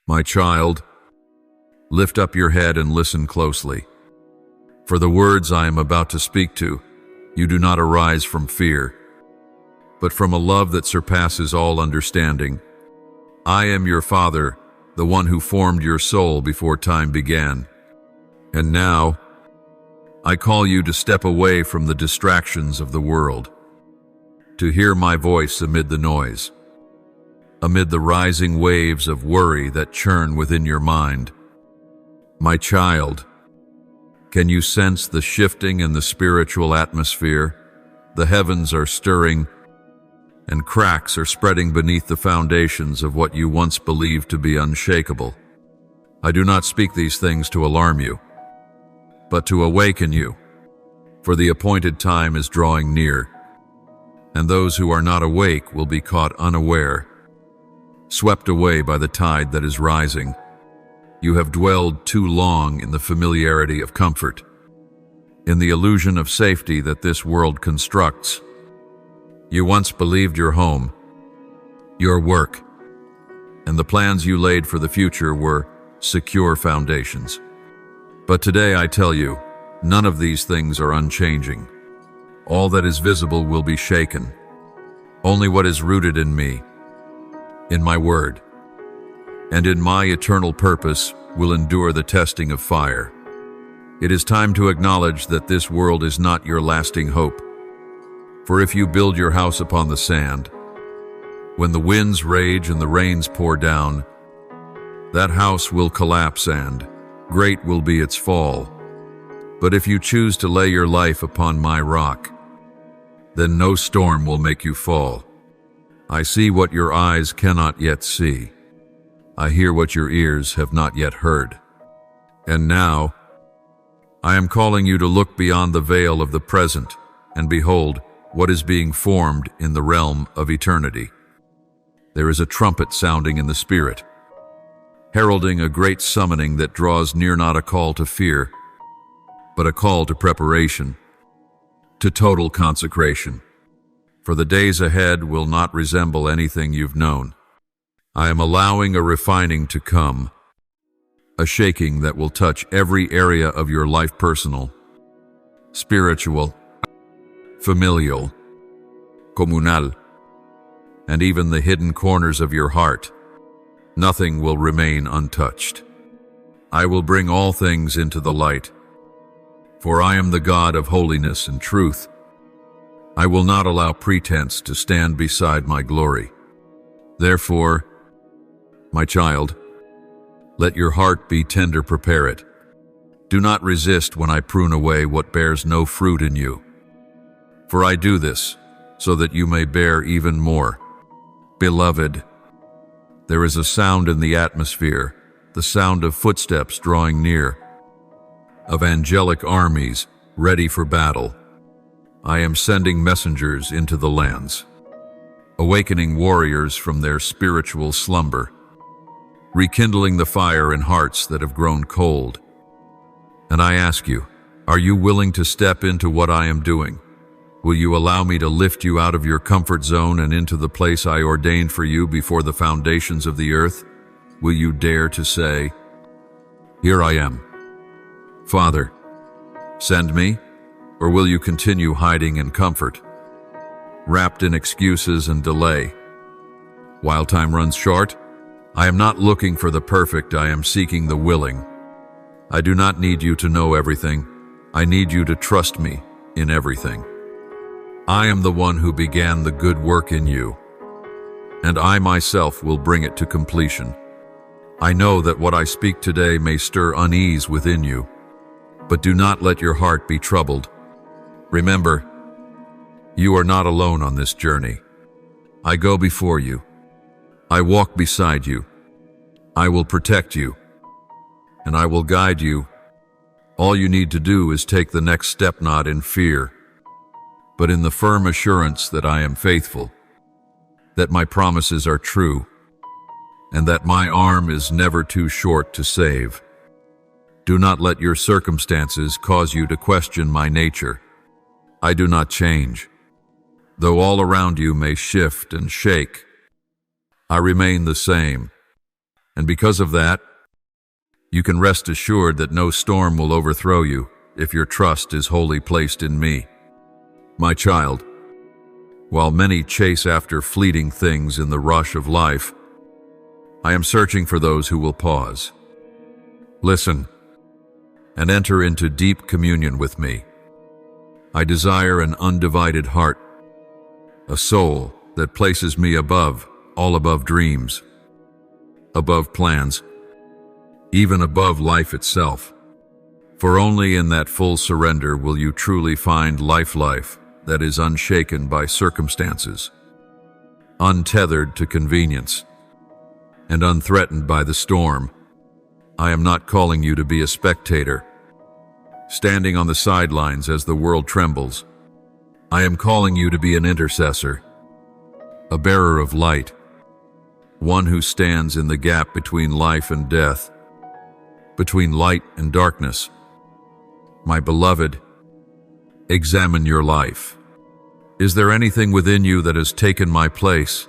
My child, lift up your head and listen closely. For the words I am about to speak to, you do not arise from fear, but from a love that surpasses all understanding. I am your Father, the one who formed your soul before time began. And now, I call you to step away from the distractions of the world, to hear my voice amid the noise, amid the rising waves of worry that churn within your mind. My child, can you sense the shifting in the spiritual atmosphere? The heavens are stirring, and cracks are spreading beneath the foundations of what you once believed to be unshakable. I do not speak these things to alarm you, but to awaken you, for the appointed time is drawing near, and those who are not awake will be caught unaware, swept away by the tide that is rising. You have dwelled too long in the familiarity of comfort, in the illusion of safety that this world constructs. You once believed your home, your work, and the plans you laid for the future were secure foundations. But today I tell you, none of these things are unchanging. All that is visible will be shaken. Only what is rooted in me, in my word, and in my eternal purpose will endure the testing of fire. It is time to acknowledge that this world is not your lasting hope. For if you build your house upon the sand, when the winds rage and the rains pour down, that house will collapse and great will be its fall. But if you choose to lay your life upon my rock, then no storm will make you fall. I see what your eyes cannot yet see. I hear what your ears have not yet heard. And now, I am calling you to look beyond the veil of the present and behold what is being formed in the realm of eternity. There is a trumpet sounding in the Spirit, heralding a great summoning that draws near, not a call to fear, but a call to preparation, to total consecration. For the days ahead will not resemble anything you've known. I am allowing a refining to come, a shaking that will touch every area of your life: personal, spiritual, familial, comunal, and even the hidden corners of your heart. Nothing will remain untouched. I will bring all things into the light, for I am the God of holiness and truth. I will not allow pretense to stand beside my glory. Therefore, my child, let your heart be tender, prepare it. Do not resist when I prune away what bears no fruit in you. For I do this so that you may bear even more. Beloved, there is a sound in the atmosphere, the sound of footsteps drawing near, of angelic armies ready for battle. I am sending messengers into the lands, awakening warriors from their spiritual slumber, rekindling the fire in hearts that have grown cold. And I ask you, are you willing to step into what I am doing? Will you allow me to lift you out of your comfort zone and into the place I ordained for you before the foundations of the earth? Will you dare to say, "Here I am, Father, send me"? Or will you continue hiding in comfort, wrapped in excuses and delay? While time runs short, I am not looking for the perfect, I am seeking the willing. I do not need you to know everything. I need you to trust me in everything. I am the one who began the good work in you, and I myself will bring it to completion. I know that what I speak today may stir unease within you, but do not let your heart be troubled. Remember, you are not alone on this journey. I go before you. I walk beside you. I will protect you, and I will guide you. All you need to do is take the next step, not in fear, but in the firm assurance that I am faithful, that my promises are true, and that my arm is never too short to save. Do not let your circumstances cause you to question my nature. I do not change. Though all around you may shift and shake, I remain the same, And because of that, you can rest assured that no storm will overthrow you if your trust is wholly placed in me. My child, while many chase after fleeting things in the rush of life, I am searching for those who will pause, listen, and enter into deep communion with me. I desire an undivided heart, a soul that places me above dreams, above plans, even above life itself. For only in that full surrender will you truly find life that is unshaken by circumstances, untethered to convenience, and unthreatened by the storm. I am not calling you to be a spectator, standing on the sidelines as the world trembles. I am calling you to be an intercessor, a bearer of light, one who stands in the gap between life and death, between light and darkness. My beloved, examine your life. Is there anything within you that has taken my place?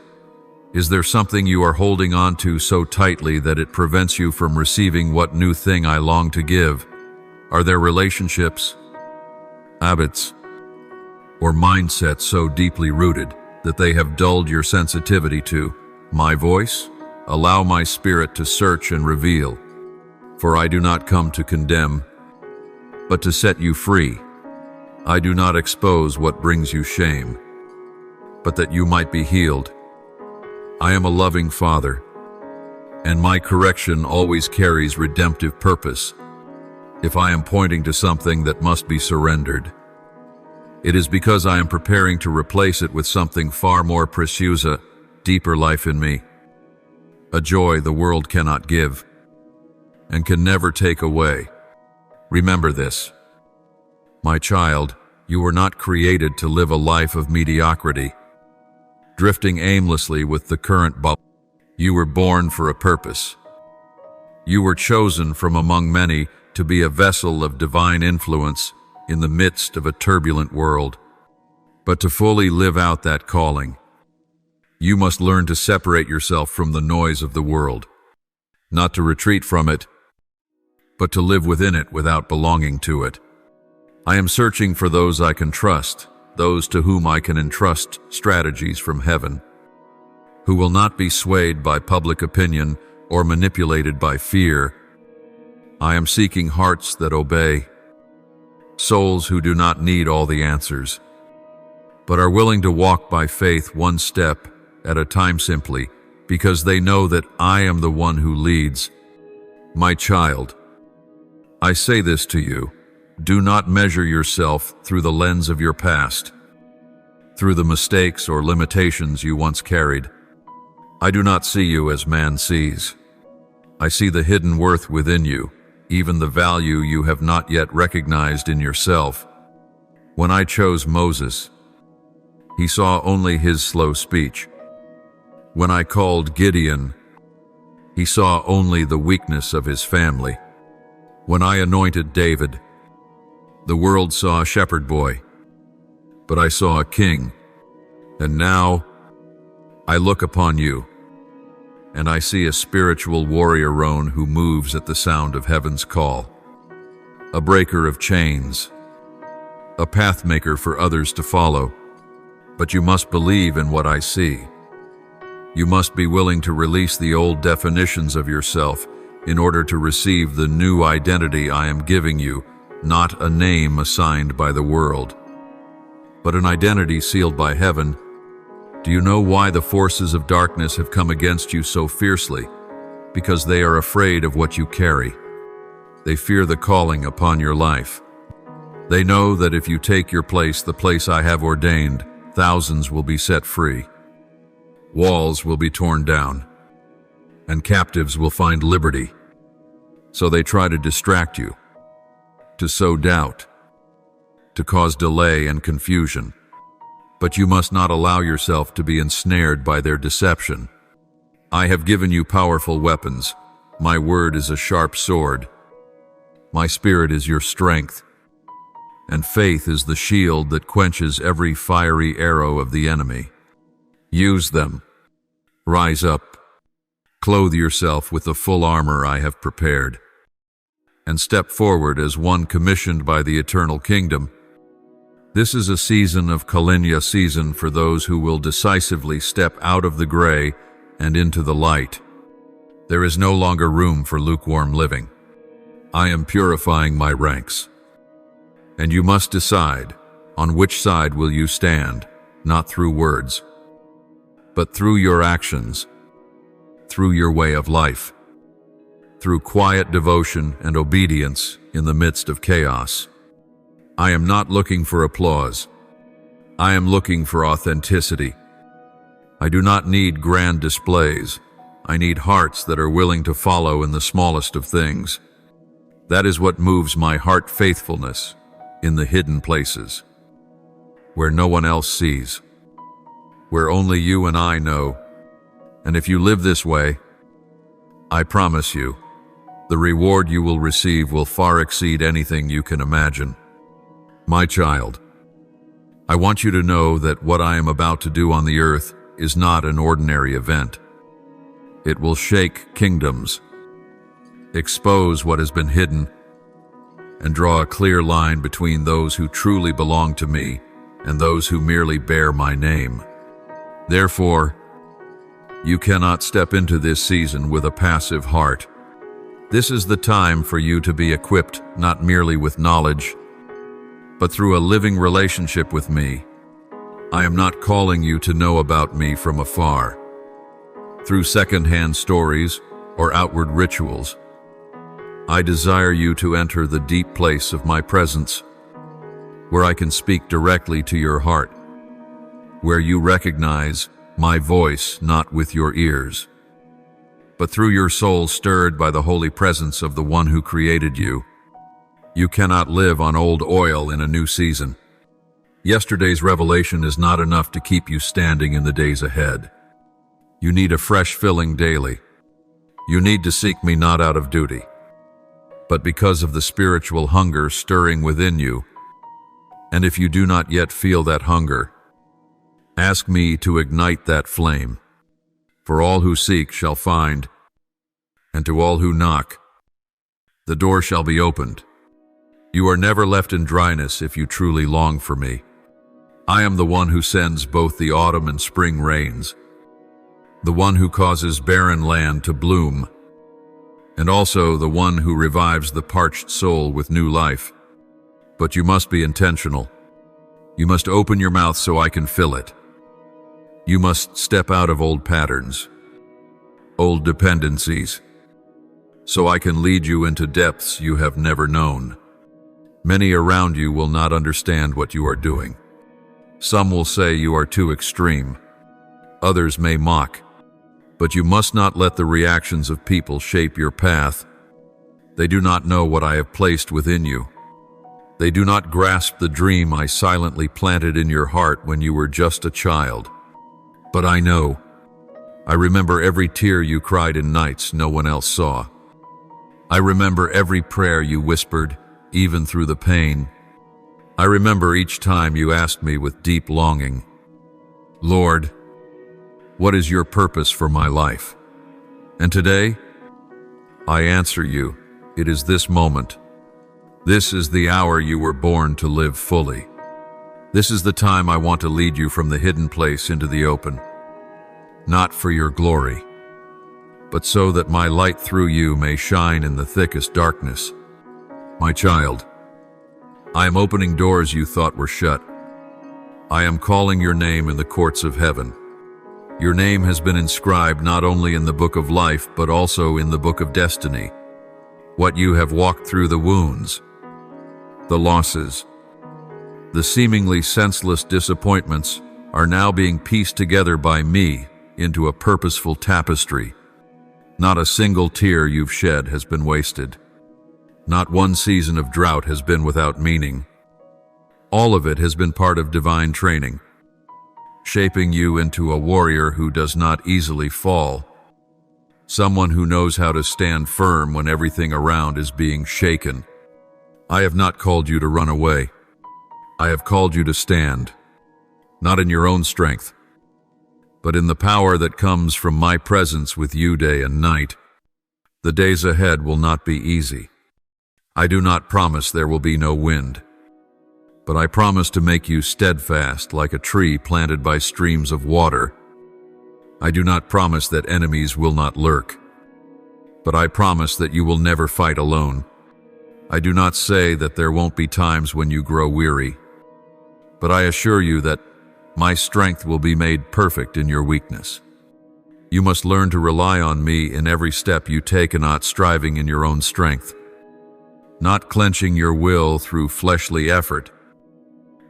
Is there something you are holding on to so tightly that it prevents you from receiving what new thing I long to give? Are there relationships, habits, or mindsets so deeply rooted that they have dulled your sensitivity to my voice? Allow my spirit to search and reveal, for I do not come to condemn, but to set you free. I do not expose what brings you shame, but that you might be healed. I am a loving Father, and my correction always carries redemptive purpose. If I am pointing to something that must be surrendered, it is because I am preparing to replace it with something far more precious, a deeper life in me, a joy the world cannot give and can never take away. Remember this, my child, you were not created to live a life of mediocrity, drifting aimlessly with the current bubble. You were born for a purpose. You were chosen from among many to be a vessel of divine influence in the midst of a turbulent world. But to fully live out that calling, you must learn to separate yourself from the noise of the world, not to retreat from it, but to live within it without belonging to it. I am searching for those I can trust, those to whom I can entrust strategies from heaven, who will not be swayed by public opinion or manipulated by fear. I am seeking hearts that obey, souls who do not need all the answers, but are willing to walk by faith one step at a time, simply because they know that I am the one who leads. My child, I say this to you. Do not measure yourself through the lens of your past, through the mistakes or limitations you once carried. I do not see you as man sees. I see the hidden worth within you, even the value you have not yet recognized in yourself. When I chose Moses, he saw only his slow speech. When I called Gideon, he saw only the weakness of his family. When I anointed David, the world saw a shepherd boy, but I saw a king. And now I look upon you, and I see a spiritual warrior roan who moves at the sound of heaven's call, a breaker of chains, a pathmaker for others to follow. But you must believe in what I see. You must be willing to release the old definitions of yourself in order to receive the new identity I am giving you. Not a name assigned by the world, but an identity sealed by heaven. Do you know why the forces of darkness have come against you so fiercely? Because they are afraid of what you carry. They fear the calling upon your life. They know that if you take your place, the place I have ordained, thousands will be set free. Walls will be torn down, and captives will find liberty. So they try to distract you, to sow doubt, to cause delay and confusion. But you must not allow yourself to be ensnared by their deception. I have given you powerful weapons. My word is a sharp sword. My spirit is your strength, and faith is the shield that quenches every fiery arrow of the enemy. Use them. Rise up. Clothe yourself with the full armor I have prepared, and step forward as one commissioned by the eternal kingdom. This is a season of Kalinya season for those who will decisively step out of the gray and into the light. There is no longer room for lukewarm living. I am purifying my ranks. And you must decide, on which side will you stand, not through words, but through your actions, through your way of life, through quiet devotion and obedience in the midst of chaos. I am not looking for applause. I am looking for authenticity. I do not need grand displays. I need hearts that are willing to follow in the smallest of things. That is what moves my heart: faithfulness in the hidden places, where no one else sees, where only you and I know. And if you live this way, I promise you, the reward you will receive will far exceed anything you can imagine. My child, I want you to know that what I am about to do on the earth is not an ordinary event. It will shake kingdoms, expose what has been hidden, and draw a clear line between those who truly belong to me and those who merely bear my name. Therefore, you cannot step into this season with a passive heart. This is the time for you to be equipped not merely with knowledge, but through a living relationship with me. I am not calling you to know about me from afar, through second-hand stories or outward rituals. I desire you to enter the deep place of my presence, where I can speak directly to your heart, where you recognize my voice not with your ears, but through your soul stirred by the holy presence of the one who created you. You cannot live on old oil in a new season. Yesterday's revelation is not enough to keep you standing in the days ahead. You need a fresh filling daily. You need to seek me not out of duty, but because of the spiritual hunger stirring within you. And if you do not yet feel that hunger, ask me to ignite that flame. For all who seek shall find, and to all who knock, the door shall be opened. You are never left in dryness if you truly long for me. I am the one who sends both the autumn and spring rains, the one who causes barren land to bloom, and also the one who revives the parched soul with new life. But you must be intentional. You must open your mouth so I can fill it. You must step out of old patterns, old dependencies, so I can lead you into depths you have never known. Many around you will not understand what you are doing. Some will say you are too extreme. Others may mock. But you must not let the reactions of people shape your path. They do not know what I have placed within you. They do not grasp the dream I silently planted in your heart when you were just a child. But I know. I remember every tear you cried in nights no one else saw. I remember every prayer you whispered, even through the pain. I remember each time you asked me with deep longing, Lord, what is your purpose for my life? And today, I answer you, it is this moment. This is the hour you were born to live fully. This is the time I want to lead you from the hidden place into the open, not for your glory, but so that my light through you may shine in the thickest darkness. My child, I am opening doors you thought were shut. I am calling your name in the courts of heaven. Your name has been inscribed not only in the book of life, but also in the book of destiny. What you have walked through, the wounds, the losses, the seemingly senseless disappointments, are now being pieced together by me into a purposeful tapestry. Not a single tear you've shed has been wasted. Not one season of drought has been without meaning. All of it has been part of divine training, shaping you into a warrior who does not easily fall, someone who knows how to stand firm when everything around is being shaken. I have not called you to run away. I have called you to stand, not in your own strength, but in the power that comes from my presence with you day and night. The days ahead will not be easy. I do not promise there will be no wind, but I promise to make you steadfast like a tree planted by streams of water. I do not promise that enemies will not lurk, but I promise that you will never fight alone. I do not say that there won't be times when you grow weary, but I assure you that my strength will be made perfect in your weakness. You must learn to rely on me in every step you take and not striving in your own strength, not clenching your will through fleshly effort,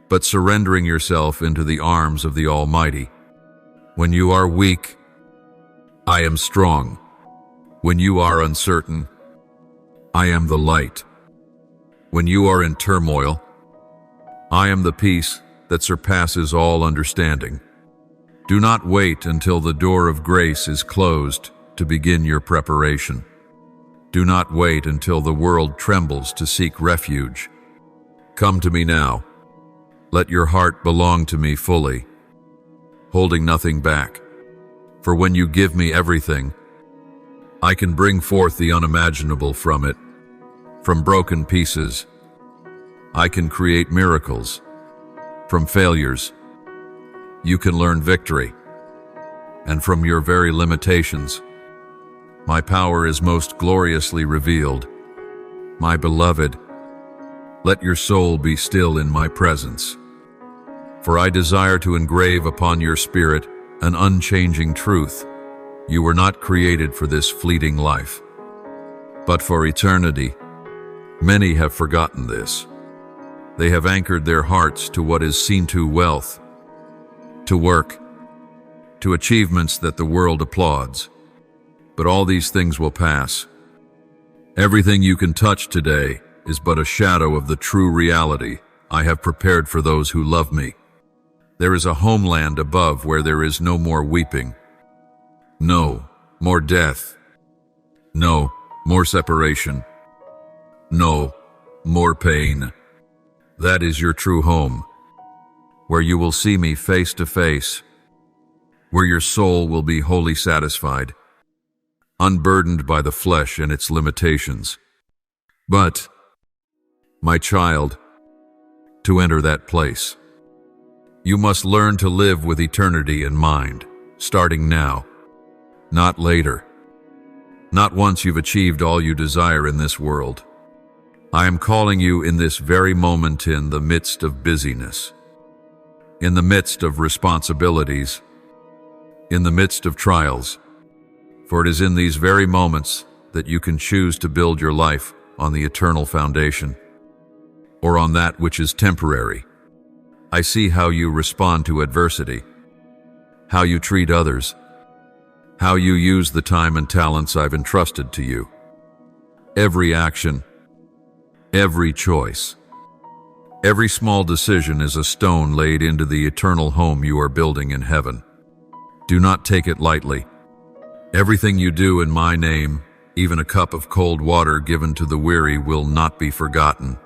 but surrendering yourself into the arms of the Almighty. When you are weak, I am strong. When you are uncertain, I am the light. When you are in turmoil, I am the peace that surpasses all understanding. Do not wait until the door of grace is closed to begin your preparation. Do not wait until the world trembles to seek refuge. Come to me now. Let your heart belong to me fully, holding nothing back. For when you give me everything, I can bring forth the unimaginable from it. From broken pieces, I can create miracles. From failures, you can learn victory. And from your very limitations, my power is most gloriously revealed. My beloved, let your soul be still in my presence. For I desire to engrave upon your spirit an unchanging truth. You were not created for this fleeting life, but for eternity. Many have forgotten this. They have anchored their hearts to what is seen, to wealth, to work, to achievements that the world applauds. But all these things will pass. Everything you can touch today is but a shadow of the true reality I have prepared for those who love me. There is a homeland above where there is no more weeping, no more death, no more separation, no more pain. That is your true home, where you will see me face to face, where your soul will be wholly satisfied, unburdened by the flesh and its limitations. But, my child, to enter that place, you must learn to live with eternity in mind, starting now, not later, not once you've achieved all you desire in this world. I am calling you in this very moment, in the midst of busyness, in the midst of responsibilities, in the midst of trials, for it is in these very moments that you can choose to build your life on the eternal foundation, or on that which is temporary. I see how you respond to adversity, how you treat others, how you use the time and talents I've entrusted to you. Every action, every choice, every small decision is a stone laid into the eternal home you are building in heaven. Do not take it lightly. Everything you do in my name, even a cup of cold water given to the weary, will not be forgotten.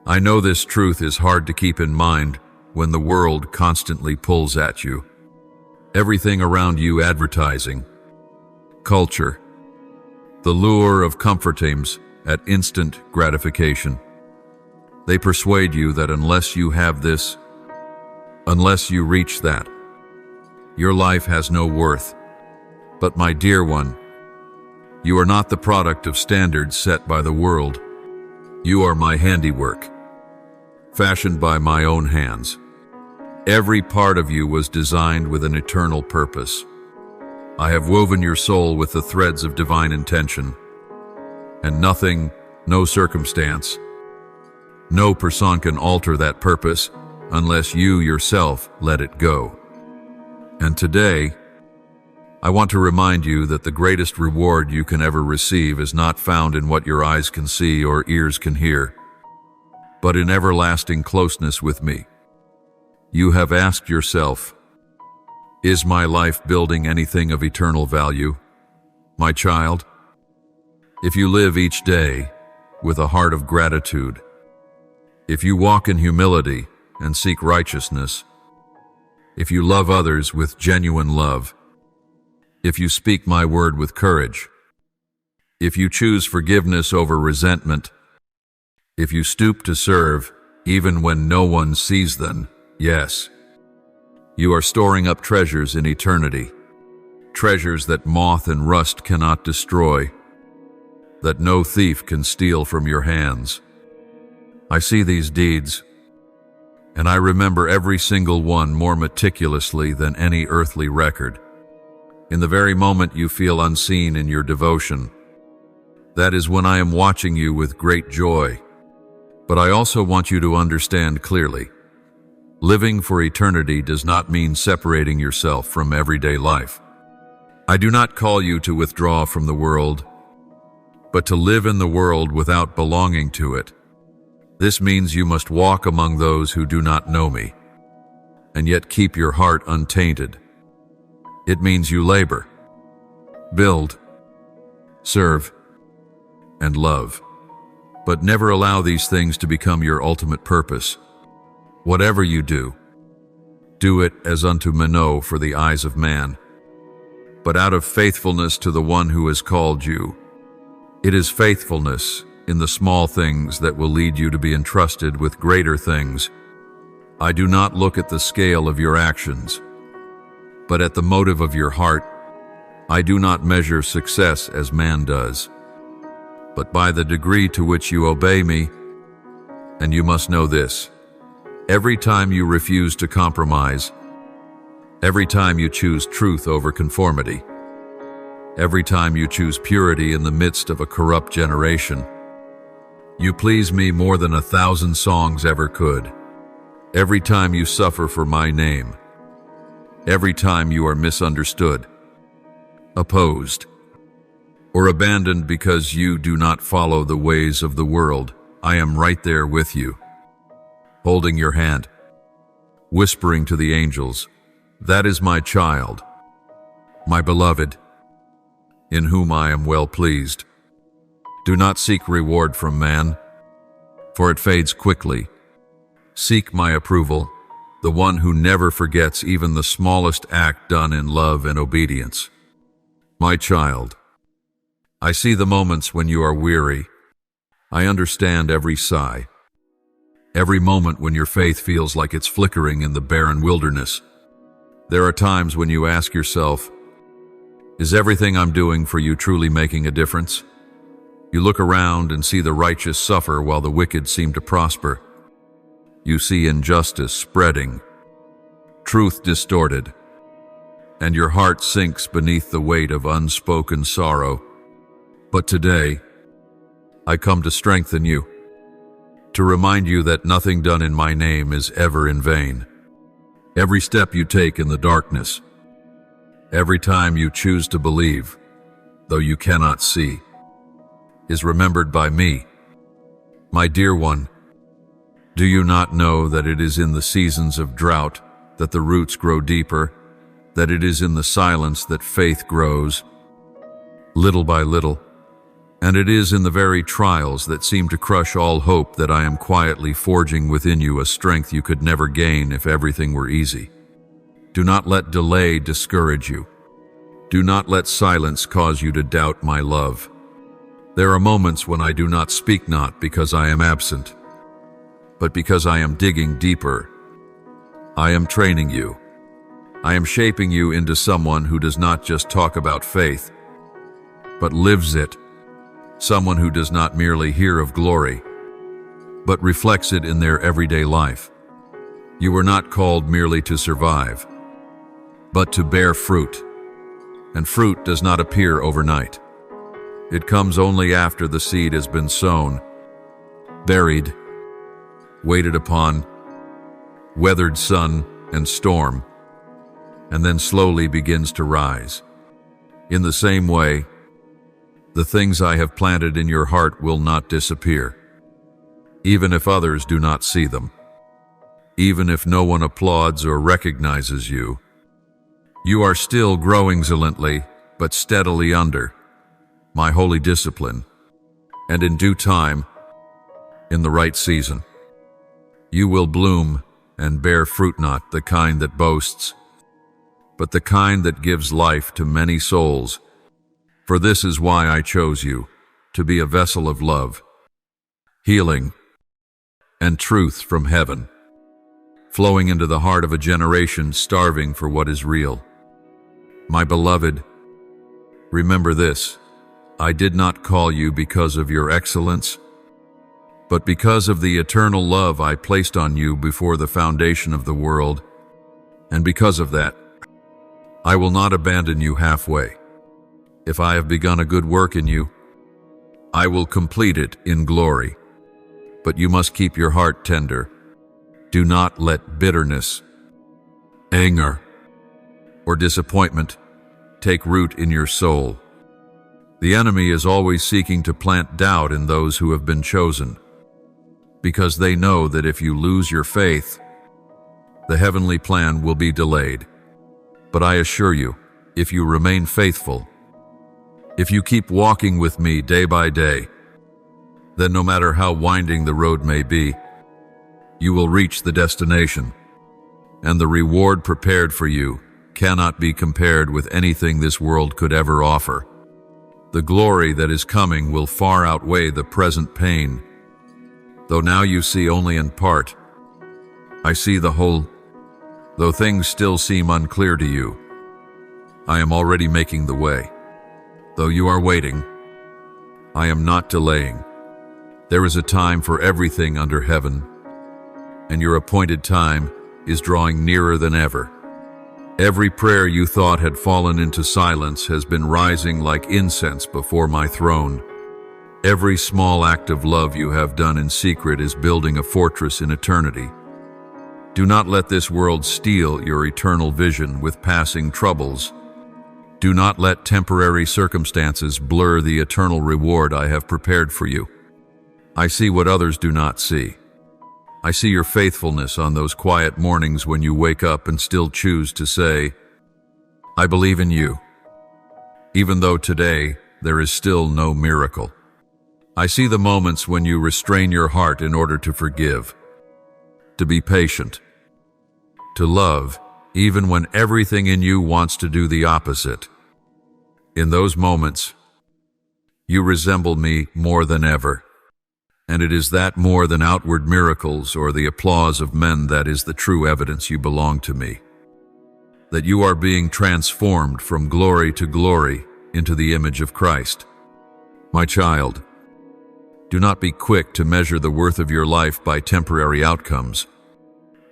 I know this truth is hard to keep in mind when the world constantly pulls at you. Everything around you, advertising, culture, the lure of comfortings at instant gratification. They persuade you that unless you have this, unless you reach that, your life has no worth. But my dear one, you are not the product of standards set by the world. You are my handiwork, fashioned by my own hands. Every part of you was designed with an eternal purpose. I have woven your soul with the threads of divine intention, and nothing, no circumstance, no person can alter that purpose unless you yourself let it go. And today, I want to remind you that the greatest reward you can ever receive is not found in what your eyes can see or ears can hear, but in everlasting closeness with me. You have asked yourself, is my life building anything of eternal value? My child, if you live each day with a heart of gratitude, if you walk in humility and seek righteousness, if you love others with genuine love, if you speak my word with courage, if you choose forgiveness over resentment, if you stoop to serve even when no one sees them, yes, you are storing up treasures in eternity, treasures that moth and rust cannot destroy, that no thief can steal from your hands. I see these deeds, and I remember every single one more meticulously than any earthly record. In the very moment you feel unseen in your devotion, that is when I am watching you with great joy. But I also want you to understand clearly, living for eternity does not mean separating yourself from everyday life. I do not call you to withdraw from the world, but to live in the world without belonging to it. This means you must walk among those who do not know me, and yet keep your heart untainted. It means you labor, build, serve, and love, but never allow these things to become your ultimate purpose. Whatever you do, do it as unto men for the eyes of man, but out of faithfulness to the one who has called you. It is faithfulness in the small things that will lead you to be entrusted with greater things. I do not look at the scale of your actions, but at the motive of your heart. I do not measure success as man does, but by the degree to which you obey me. And you must know this: every time you refuse to compromise, every time you choose truth over conformity, every time you choose purity in the midst of a corrupt generation, you please me more than 1,000 songs ever could. Every time you suffer for my name, every time you are misunderstood, opposed, or abandoned because you do not follow the ways of the world, I am right there with you, holding your hand, whispering to the angels, "That is my child, my beloved, in whom I am well pleased." Do not seek reward from man, for it fades quickly. Seek my approval, the one who never forgets even the smallest act done in love and obedience. My child, I see the moments when you are weary. I understand every sigh, every moment when your faith feels like it's flickering in the barren wilderness. There are times when you ask yourself, is everything I'm doing for you truly making a difference? You look around and see the righteous suffer while the wicked seem to prosper. You see injustice spreading, truth distorted, and your heart sinks beneath the weight of unspoken sorrow. But today, I come to strengthen you, to remind you that nothing done in my name is ever in vain. Every step you take in the darkness, every time you choose to believe, though you cannot see, is remembered by me. My dear one, do you not know that it is in the seasons of drought that the roots grow deeper, that it is in the silence that faith grows, little by little, and it is in the very trials that seem to crush all hope that I am quietly forging within you a strength you could never gain if everything were easy. Do not let delay discourage you. Do not let silence cause you to doubt my love. There are moments when I do not speak, not because I am absent, but because I am digging deeper. I am training you. I am shaping you into someone who does not just talk about faith, but lives it. Someone who does not merely hear of glory, but reflects it in their everyday life. You were not called merely to survive, but to bear fruit. And fruit does not appear overnight. It comes only after the seed has been sown, buried, waited upon, weathered sun and storm, and then slowly begins to rise. In the same way, the things I have planted in your heart will not disappear, even if others do not see them, even if no one applauds or recognizes you. You are still growing silently, but steadily under my holy discipline, and in due time, in the right season, you will bloom and bear fruit, not the kind that boasts, but the kind that gives life to many souls. For this is why I chose you, to be a vessel of love, healing, and truth from heaven, flowing into the heart of a generation starving for what is real. My beloved, remember this: I did not call you because of your excellence, but because of the eternal love I placed on you before the foundation of the world, and because of that, I will not abandon you halfway. If I have begun a good work in you, I will complete it in glory. But you must keep your heart tender. Do not let bitterness, anger, or disappointment take root in your soul. The enemy is always seeking to plant doubt in those who have been chosen, because they know that if you lose your faith, the heavenly plan will be delayed. But I assure you, if you remain faithful, if you keep walking with me day by day, then no matter how winding the road may be, you will reach the destination, and the reward prepared for you cannot be compared with anything this world could ever offer. The glory that is coming will far outweigh the present pain. Though now you see only in part, I see the whole. Though things still seem unclear to you, I am already making the way. Though you are waiting, I am not delaying. There is a time for everything under heaven, and your appointed time is drawing nearer than ever. Every prayer you thought had fallen into silence has been rising like incense before my throne. Every small act of love you have done in secret is building a fortress in eternity. Do not let this world steal your eternal vision with passing troubles. Do not let temporary circumstances blur the eternal reward I have prepared for you. I see what others do not see. I see your faithfulness on those quiet mornings when you wake up and still choose to say, I believe in you, even though today there is still no miracle. I see the moments when you restrain your heart in order to forgive, to be patient, to love, even when everything in you wants to do the opposite. In those moments, you resemble me more than ever. And it is that more than outward miracles or the applause of men that is the true evidence you belong to me. That you are being transformed from glory to glory into the image of Christ. My child, do not be quick to measure the worth of your life by temporary outcomes.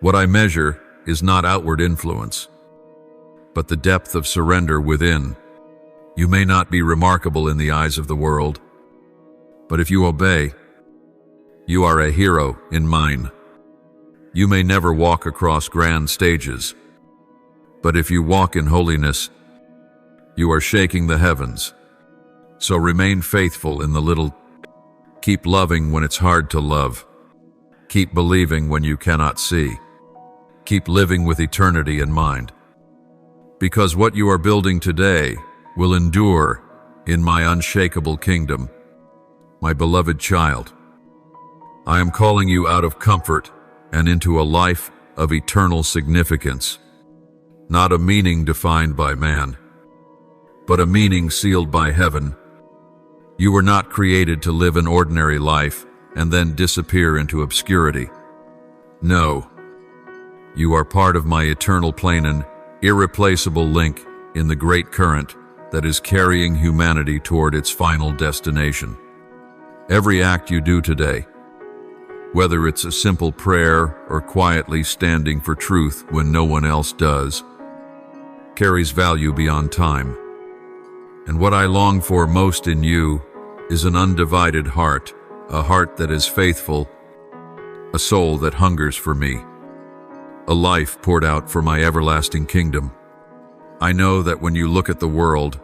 What I measure is not outward influence, but the depth of surrender within. You may not be remarkable in the eyes of the world, but if you obey, you are a hero in mine. You may never walk across grand stages, but if you walk in holiness, you are shaking the heavens. So remain faithful in the little. Keep loving when it's hard to love. Keep believing when you cannot see. Keep living with eternity in mind. Because what you are building today will endure in my unshakable kingdom. My beloved child, I am calling you out of comfort and into a life of eternal significance, not a meaning defined by man, but a meaning sealed by heaven. You were not created to live an ordinary life and then disappear into obscurity. No, you are part of my eternal plan, an irreplaceable link in the great current that is carrying humanity toward its final destination. Every act you do today, whether it's a simple prayer or quietly standing for truth when no one else does, carries value beyond time. And what I long for most in you is an undivided heart, a heart that is faithful, a soul that hungers for me, a life poured out for my everlasting kingdom. I know that when you look at the world,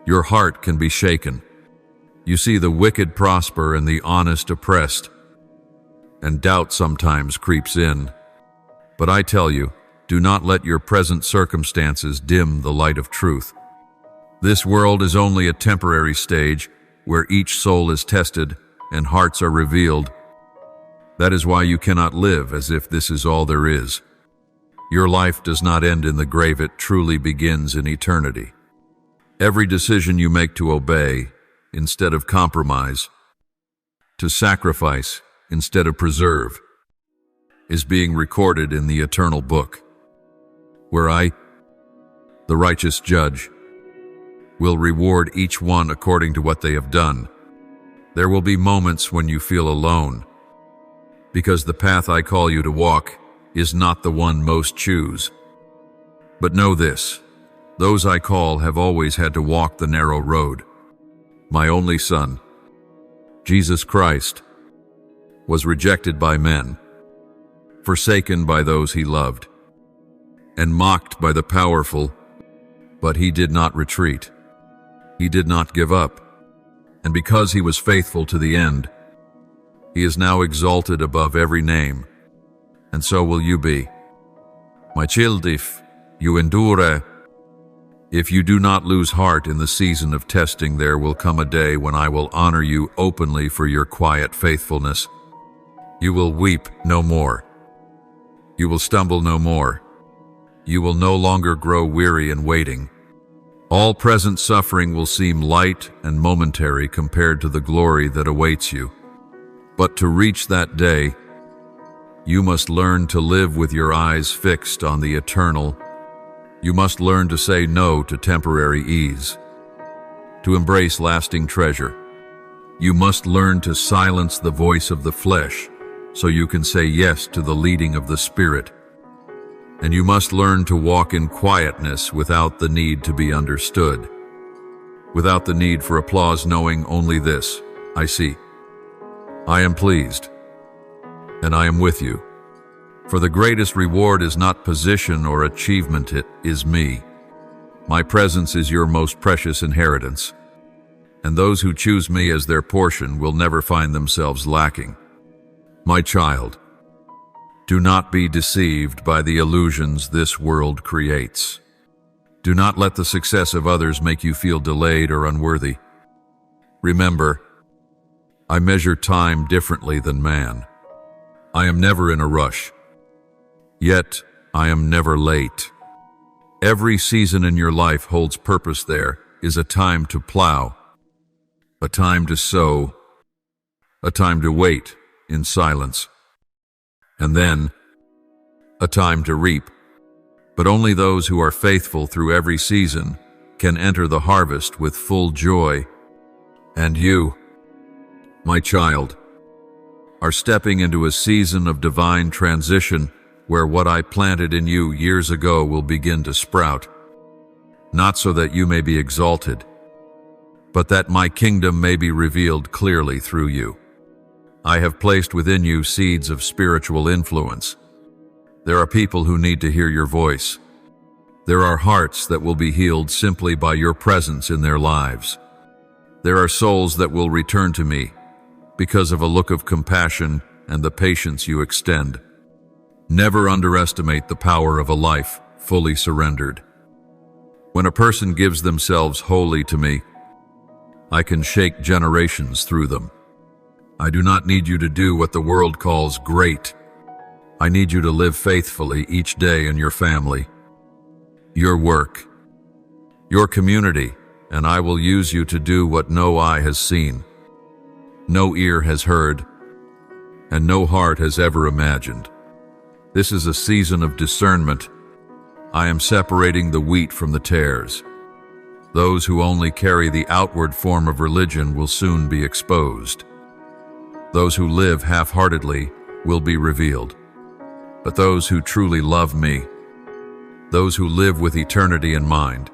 your heart can be shaken. You see the wicked prosper and the honest oppressed, and doubt sometimes creeps in. But I tell you, do not let your present circumstances dim the light of truth. This world is only a temporary stage where each soul is tested and hearts are revealed. That is why you cannot live as if this is all there is. Your life does not end in the grave, it truly begins in eternity. Every decision you make to obey instead of compromise, to sacrifice instead of preserve, is being recorded in the eternal book, where I, the righteous judge, will reward each one according to what they have done. There will be moments when you feel alone, because the path I call you to walk is not the one most choose. But know this, those I call have always had to walk the narrow road. My only Son, Jesus Christ, was rejected by men, forsaken by those he loved, and mocked by the powerful, but he did not retreat. He did not give up, and because he was faithful to the end, he is now exalted above every name, and so will you be. My child, if you endure, if you do not lose heart in the season of testing, there will come a day when I will honor you openly for your quiet faithfulness. You will weep no more. You will stumble no more. You will no longer grow weary in waiting. All present suffering will seem light and momentary compared to the glory that awaits you. But to reach that day, you must learn to live with your eyes fixed on the eternal. You must learn to say no to temporary ease, to embrace lasting treasure. You must learn to silence the voice of the flesh so you can say yes to the leading of the Spirit. And you must learn to walk in quietness without the need to be understood, without the need for applause, knowing only this: I see. I am pleased, and I am with you. For the greatest reward is not position or achievement, it is me. My presence is your most precious inheritance, and those who choose me as their portion will never find themselves lacking. My child, do not be deceived by the illusions this world creates. Do not let the success of others make you feel delayed or unworthy. Remember, I measure time differently than man. I am never in a rush, yet I am never late. Every season in your life holds purpose. There is a time to plow, a time to sow, a time to wait in silence, and then a time to reap. But only those who are faithful through every season can enter the harvest with full joy. And you, my child, are stepping into a season of divine transition where what I planted in you years ago will begin to sprout, not so that you may be exalted, but that my kingdom may be revealed clearly through you. I have placed within you seeds of spiritual influence. There are people who need to hear your voice. There are hearts that will be healed simply by your presence in their lives. There are souls that will return to me because of a look of compassion and the patience you extend. Never underestimate the power of a life fully surrendered. When a person gives themselves wholly to me, I can shake generations through them. I do not need you to do what the world calls great. I need you to live faithfully each day in your family, your work, your community, and I will use you to do what no eye has seen, no ear has heard, and no heart has ever imagined. This is a season of discernment. I am separating the wheat from the tares. Those who only carry the outward form of religion will soon be exposed. Those who live half-heartedly will be revealed. But those who truly love me, those who live with eternity in mind,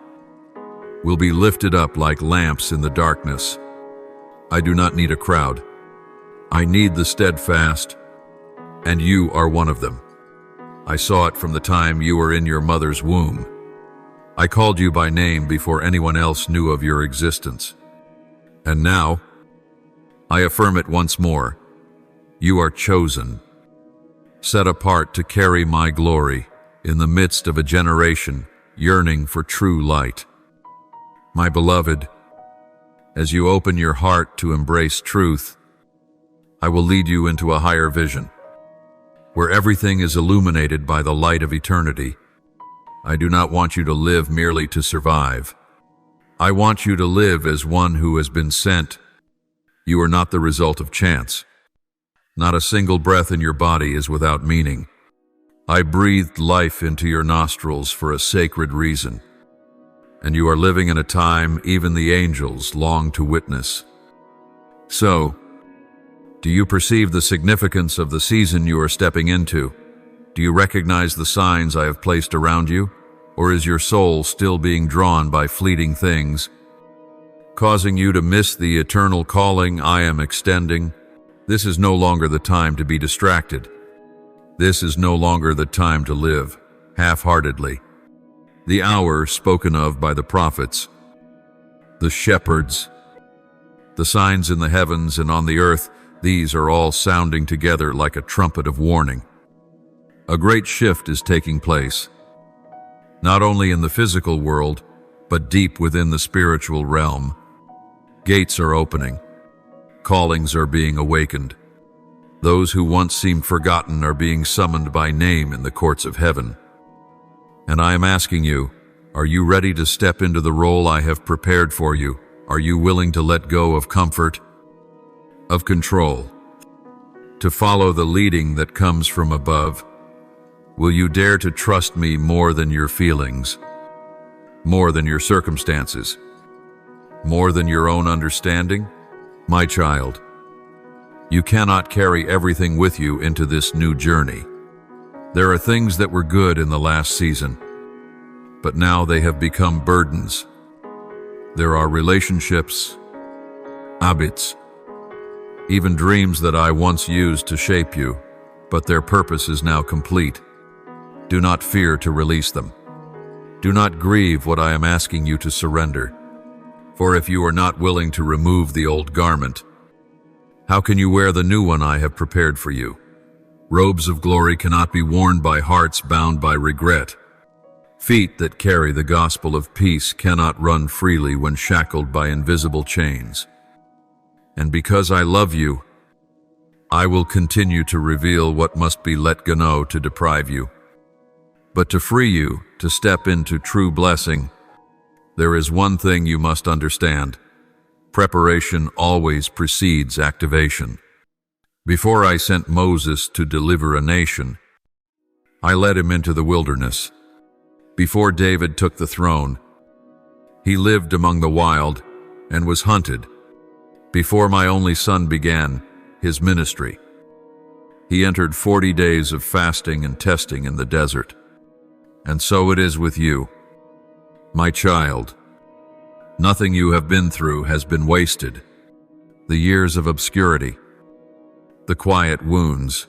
will be lifted up like lamps in the darkness. I do not need a crowd. I need the steadfast, and you are one of them. I saw it from the time you were in your mother's womb. I called you by name before anyone else knew of your existence. And now, I affirm it once more. You are chosen, set apart to carry my glory in the midst of a generation yearning for true light. My beloved, as you open your heart to embrace truth, I will lead you into a higher vision, where everything is illuminated by the light of eternity. I do not want you to live merely to survive. I want you to live as one who has been sent. You are not the result of chance. Not a single breath in your body is without meaning. I breathed life into your nostrils for a sacred reason, and you are living in a time even the angels long to witness. So, do you perceive the significance of the season you are stepping into? Do you recognize the signs I have placed around you? Or is your soul still being drawn by fleeting things, causing you to miss the eternal calling I am extending? This is no longer the time to be distracted. This is no longer the time to live half-heartedly. The hour spoken of by the prophets, the shepherds, the signs in the heavens and on the earth, these are all sounding together like a trumpet of warning. A great shift is taking place, not only in the physical world, but deep within the spiritual realm. Gates are opening. Callings are being awakened. Those who once seemed forgotten are being summoned by name in the courts of heaven. And I am asking you, are you ready to step into the role I have prepared for you? Are you willing to let go of comfort, of control, to follow the leading that comes from above? Will you dare to trust me more than your feelings, more than your circumstances, more than your own understanding? My child, you cannot carry everything with you into this new journey. There are things that were good in the last season, but now they have become burdens. There are relationships, habits, even dreams that I once used to shape you, but their purpose is now complete. Do not fear to release them. Do not grieve what I am asking you to surrender. For if you are not willing to remove the old garment, how can you wear the new one I have prepared for you? Robes of glory cannot be worn by hearts bound by regret. Feet that carry the gospel of peace cannot run freely when shackled by invisible chains. And because I love you, I will continue to reveal what must be let go to deprive you. But to free you, to step into true blessing, there is one thing you must understand. Preparation always precedes activation. Before I sent Moses to deliver a nation, I led him into the wilderness. Before David took the throne, he lived among the wild and was hunted. Before my only son began his ministry, he entered 40 days of fasting and testing in the desert. And so it is with you, my child. Nothing you have been through has been wasted. The years of obscurity, the quiet wounds,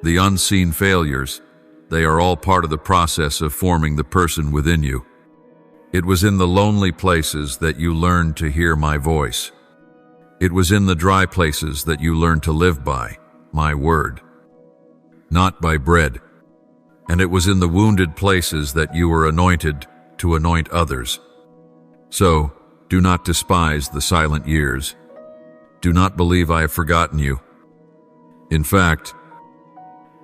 the unseen failures, they are all part of the process of forming the person within you. It was in the lonely places that you learned to hear my voice. It was in the dry places that you learned to live by my word, not by bread. And it was in the wounded places that you were anointed to anoint others. So, do not despise the silent years. Do not believe I have forgotten you. In fact,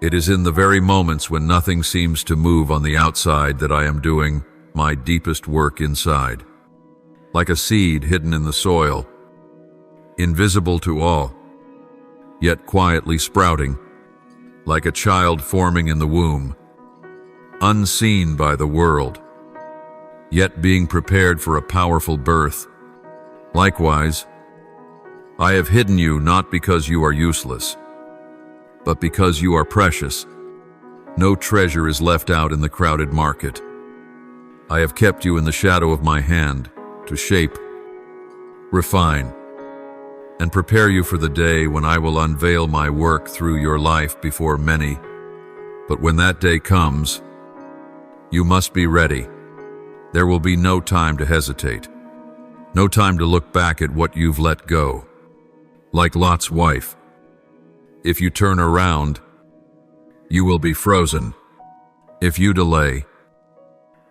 it is in the very moments when nothing seems to move on the outside that I am doing my deepest work inside. Like a seed hidden in the soil, invisible to all, yet quietly sprouting, like a child forming in the womb, unseen by the world, yet being prepared for a powerful birth. Likewise, I have hidden you not because you are useless, but because you are precious. No treasure is left out in the crowded market. I have kept you in the shadow of my hand to shape, refine, and prepare you for the day when I will unveil my work through your life before many. But when that day comes, you must be ready. There will be no time to hesitate, no time to look back at what you've let go. Like Lot's wife, if you turn around, you will be frozen. If you delay,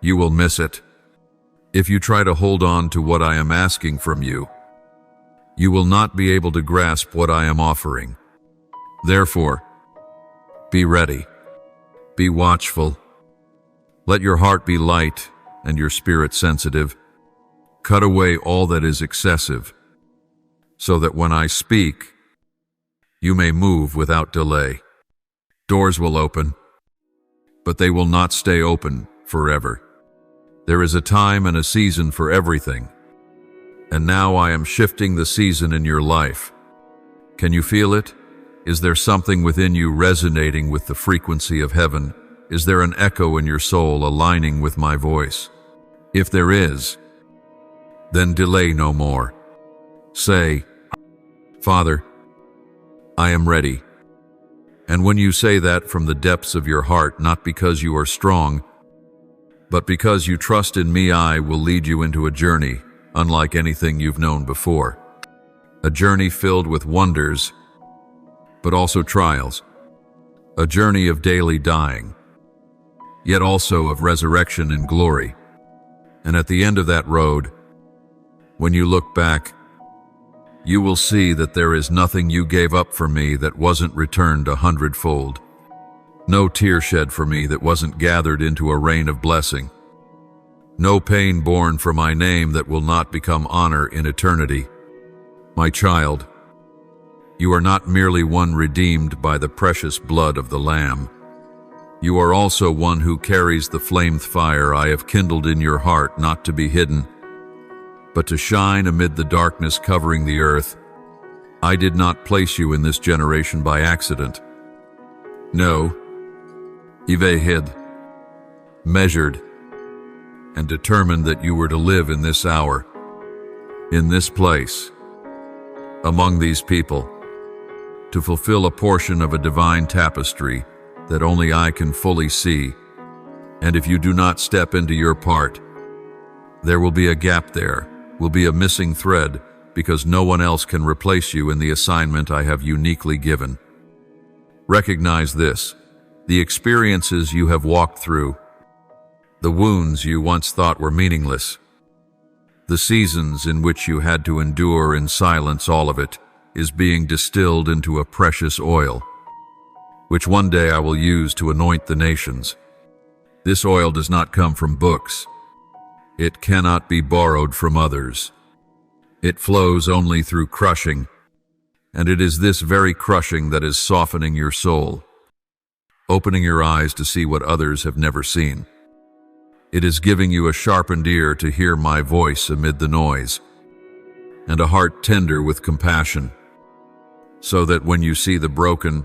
you will miss it. If you try to hold on to what I am asking from you, You will not be able to grasp what I am offering. Therefore, be ready. Be watchful. Let your heart be light and your spirit sensitive. Cut away all that is excessive, so that when I speak, you may move without delay. Doors will open, but they will not stay open forever. There is a time and a season for everything, and now I am shifting the season in your life. Can you feel it? Is there something within you resonating with the frequency of heaven? Is there an echo in your soul aligning with my voice? If there is, then delay no more. Say, Father, I am ready. And when you say that from the depths of your heart, not because you are strong, but because you trust in me, I will lead you into a journey unlike anything you've known before. A journey filled with wonders, but also trials. A journey of daily dying, yet also of resurrection and glory. And at the end of that road, when you look back, you will see that there is nothing you gave up for me that wasn't returned 100-fold. No tear shed for me that wasn't gathered into a rain of blessing. No pain borne for my name that will not become honor in eternity. My child, you are not merely one redeemed by the precious blood of the Lamb. You are also one who carries the flamed fire I have kindled in your heart, not to be hidden, but to shine amid the darkness covering the earth. I did not place you in this generation by accident. No, Yve hid, measured, and determined that you were to live in this hour, in this place, among these people, to fulfill a portion of a divine tapestry that only I can fully see. And if you do not step into your part, there will be a gap there, will be a missing thread, because no one else can replace you in the assignment I have uniquely given. Recognize this: the experiences you have walked through, the wounds you once thought were meaningless, the seasons in which you had to endure in silence, all of it is being distilled into a precious oil, which one day I will use to anoint the nations. This oil does not come from books. It cannot be borrowed from others. It flows only through crushing, and it is this very crushing that is softening your soul, opening your eyes to see what others have never seen. It is giving you a sharpened ear to hear my voice amid the noise, and a heart tender with compassion, so that when you see the broken,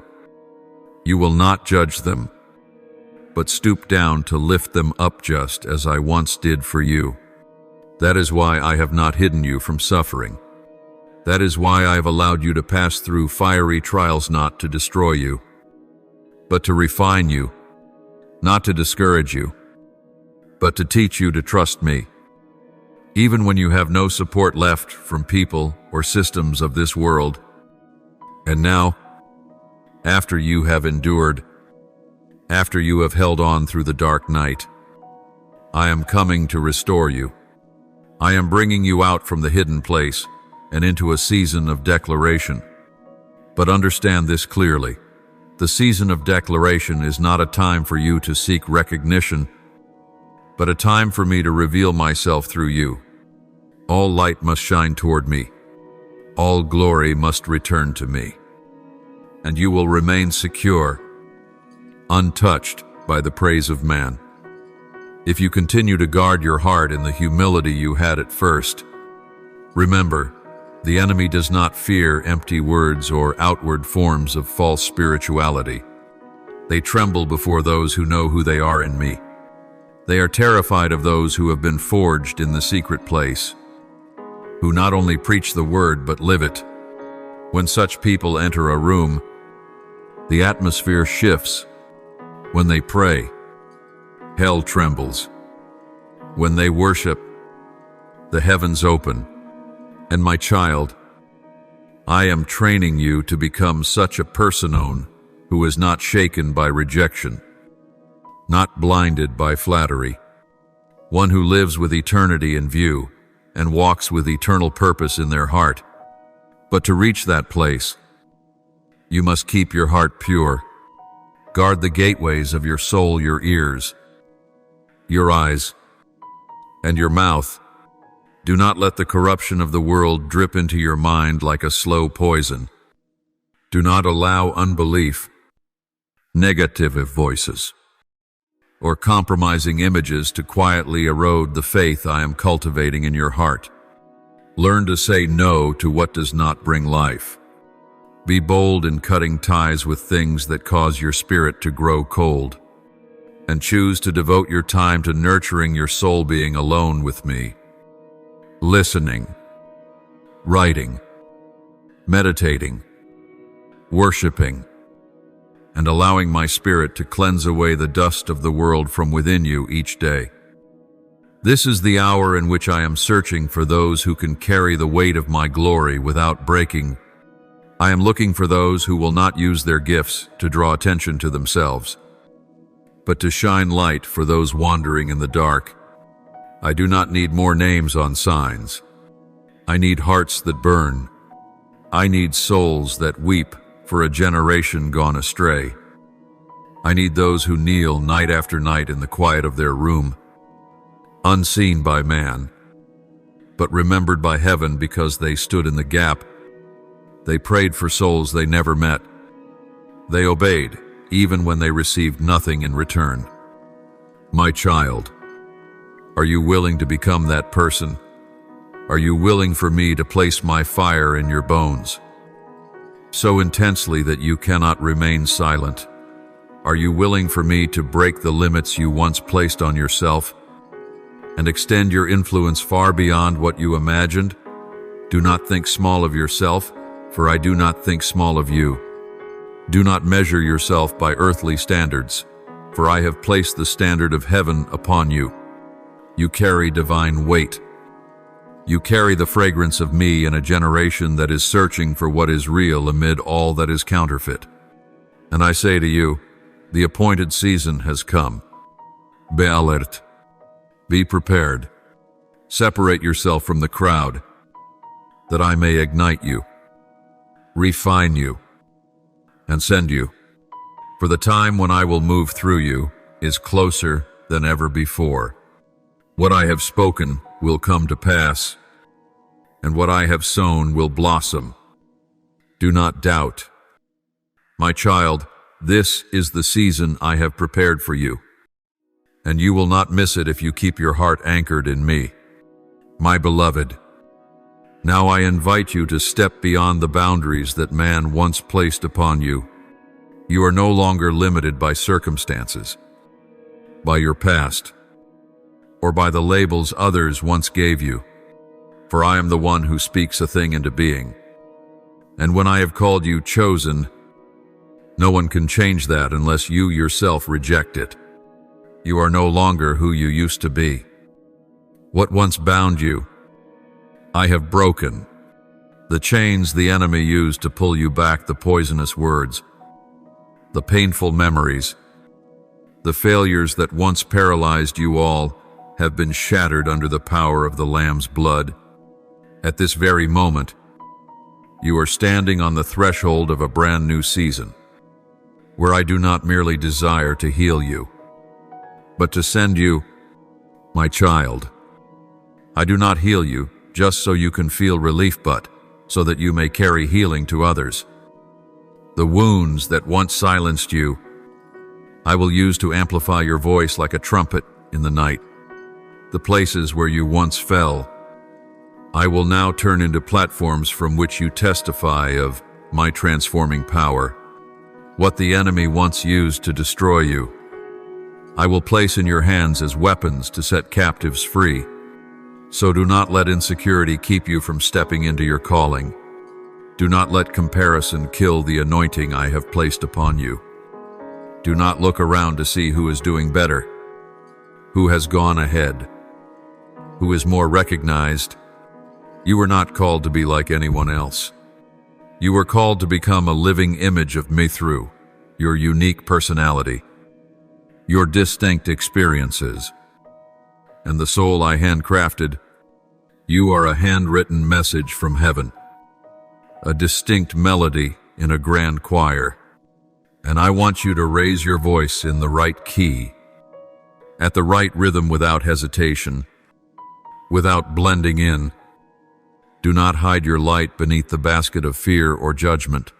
you will not judge them, but stoop down to lift them up, just as I once did for you. That is why I have not hidden you from suffering. That is why I have allowed you to pass through fiery trials, not to destroy you, but to refine you, not to discourage you, but to teach you to trust me. Even when you have no support left from people or systems of this world. And now, after you have endured, after you have held on through the dark night, I am coming to restore you. I am bringing you out from the hidden place and into a season of declaration. But understand this clearly: the season of declaration is not a time for you to seek recognition, but a time for me to reveal myself through you. All light must shine toward me. All glory must return to me. And you will remain secure, untouched by the praise of man. If you continue to guard your heart in the humility you had at first, remember, the enemy does not fear empty words or outward forms of false spirituality. They tremble before those who know who they are in me. They are terrified of those who have been forged in the secret place, who not only preach the word but live it. When such people enter a room, the atmosphere shifts. When they pray, hell trembles. When they worship, the heavens open. And my child, I am training you to become such a person who is not shaken by rejection, not blinded by flattery, one who lives with eternity in view and walks with eternal purpose in their heart. But to reach that place, you must keep your heart pure. Guard the gateways of your soul, your ears, your eyes, and your mouth. Do not let the corruption of the world drip into your mind like a slow poison. Do not allow unbelief, negative voices, or compromising images to quietly erode the faith I am cultivating in your heart. Learn to say no to what does not bring life. Be bold in cutting ties with things that cause your spirit to grow cold, and choose to devote your time to nurturing your soul being alone with me. Listening, writing, meditating, worshiping, and allowing my spirit to cleanse away the dust of the world from within you each day. This is the hour in which I am searching for those who can carry the weight of my glory without breaking. I am looking for those who will not use their gifts to draw attention to themselves, but to shine light for those wandering in the dark. I do not need more names on signs. I need hearts that burn. I need souls that weep for a generation gone astray. I need those who kneel night after night in the quiet of their room, unseen by man, but remembered by heaven because they stood in the gap. They prayed for souls they never met. They obeyed, even when they received nothing in return. My child, are you willing to become that person? Are you willing for me to place my fire in your bones, so intensely that you cannot remain silent? Are you willing for me to break the limits you once placed on yourself and extend your influence far beyond what you imagined? Do not think small of yourself, for I do not think small of you. Do not measure yourself by earthly standards, for I have placed the standard of heaven upon you. You carry divine weight. You carry the fragrance of me in a generation that is searching for what is real amid all that is counterfeit. And I say to you, the appointed season has come. Be alert. Be prepared. Separate yourself from the crowd, that I may ignite you, refine you, and send you. For the time when I will move through you is closer than ever before. What I have spoken will come to pass, and what I have sown will blossom. Do not doubt. My child, this is the season I have prepared for you, and you will not miss it if you keep your heart anchored in me. My beloved, now I invite you to step beyond the boundaries that man once placed upon you. You are no longer limited by circumstances, by your past, or by the labels others once gave you. For I am the one who speaks a thing into being. And when I have called you chosen, no one can change that unless you yourself reject it. You are no longer who you used to be. What once bound you, I have broken. The chains the enemy used to pull you back, the poisonous words, the painful memories, the failures that once paralyzed you all have been shattered under the power of the Lamb's blood. At this very moment, you are standing on the threshold of a brand new season, where I do not merely desire to heal you, but to send you, my child. I do not heal you just so you can feel relief, but so that you may carry healing to others. The wounds that once silenced you, I will use to amplify your voice like a trumpet in the night. The places where you once fell, I will now turn into platforms from which you testify of my transforming power. What the enemy once used to destroy you, I will place in your hands as weapons to set captives free. So do not let insecurity keep you from stepping into your calling. Do not let comparison kill the anointing I have placed upon you. Do not look around to see who is doing better, who has gone ahead, who is more recognized. You were not called to be like anyone else. You were called to become a living image of me through your unique personality, your distinct experiences, and the soul I handcrafted. You are a handwritten message from heaven. a distinct melody in a grand choir. And I want you to raise your voice in the right key, at the right rhythm without hesitation, without blending in. Do not hide your light beneath the basket of fear or judgment.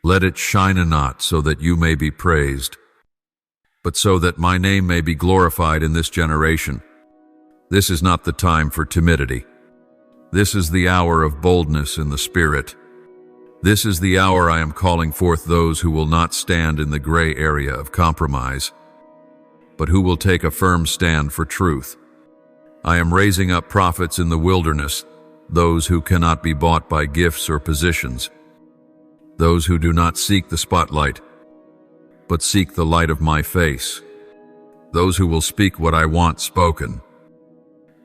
Let it shine a not so that you may be praised, but so that my name may be glorified in this generation. This is not the time for timidity. This is the hour of boldness in the Spirit. This is the hour I am calling forth those who will not stand in the gray area of compromise, but who will take a firm stand for truth. I am raising up prophets in the wilderness, those who cannot be bought by gifts or positions, those who do not seek the spotlight, but seek the light of my face, those who will speak what I want spoken,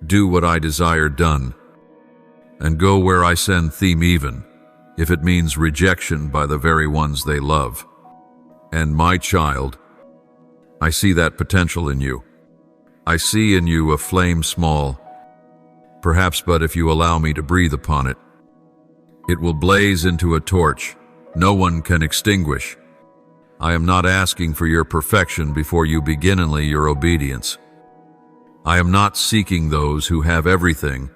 do what I desire done, and go where I send them, even if it means rejection by the very ones they love. And my child, I see that potential in you. I see in you a flame small, perhaps, but if you allow me to breathe upon it, it will blaze into a torch no one can extinguish. I am not asking for your perfection before you begin only your obedience. I am not seeking those who have everything,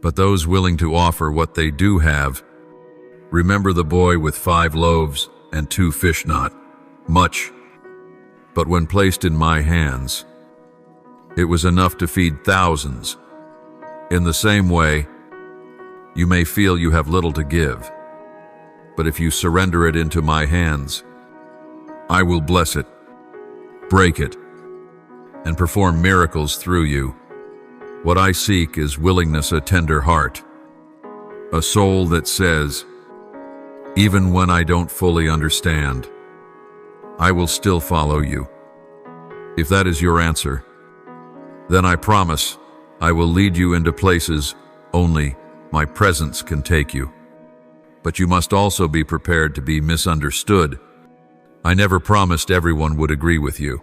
but those willing to offer what they do have. Remember the boy with 5 loaves and 2 fish, not much, but when placed in my hands, it was enough to feed thousands. In the same way, you may feel you have little to give, but if you surrender it into my hands, I will bless it, break it, and perform miracles through you. What I seek is willingness, a tender heart, a soul that says, even when I don't fully understand, I will still follow you. If that is your answer, then I promise I will lead you into places only my presence can take you. But you must also be prepared to be misunderstood. I never promised everyone would agree with you.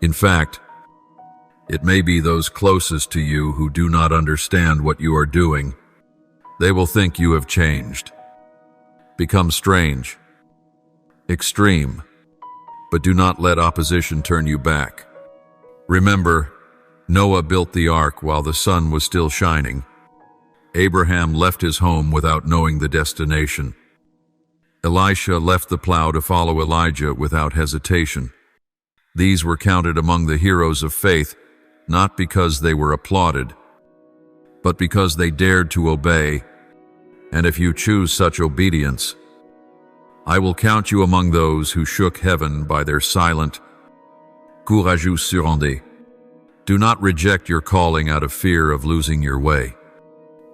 In fact, it may be those closest to you who do not understand what you are doing. They will think you have changed, become strange, extreme, but do not let opposition turn you back. Remember, Noah built the ark while the sun was still shining. Abraham left his home without knowing the destination. Elisha left the plow to follow Elijah without hesitation. These were counted among the heroes of faith, not because they were applauded, but because they dared to obey. And if you choose such obedience, I will count you among those who shook heaven by their silent, courageux surrender. Do not reject your calling out of fear of losing your way.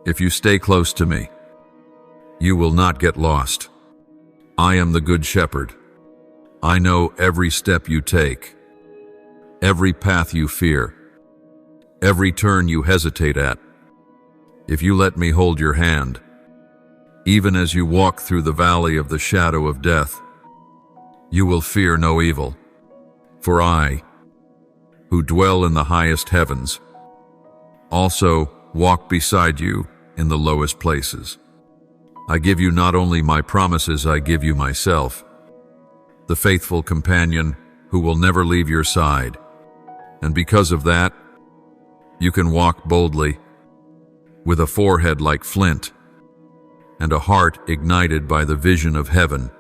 If you stay close to me, you will not get lost. I am the Good Shepherd. I know every step you take, every path you fear, every turn you hesitate at. If you let me hold your hand, even as you walk through the valley of the shadow of death, you will fear no evil. For I, who dwell in the highest heavens, also walk beside you in the lowest places. I give you not only my promises, I give you myself, the faithful companion who will never leave your side. And because of that, you can walk boldly, with a forehead like flint, and a heart ignited by the vision of heaven.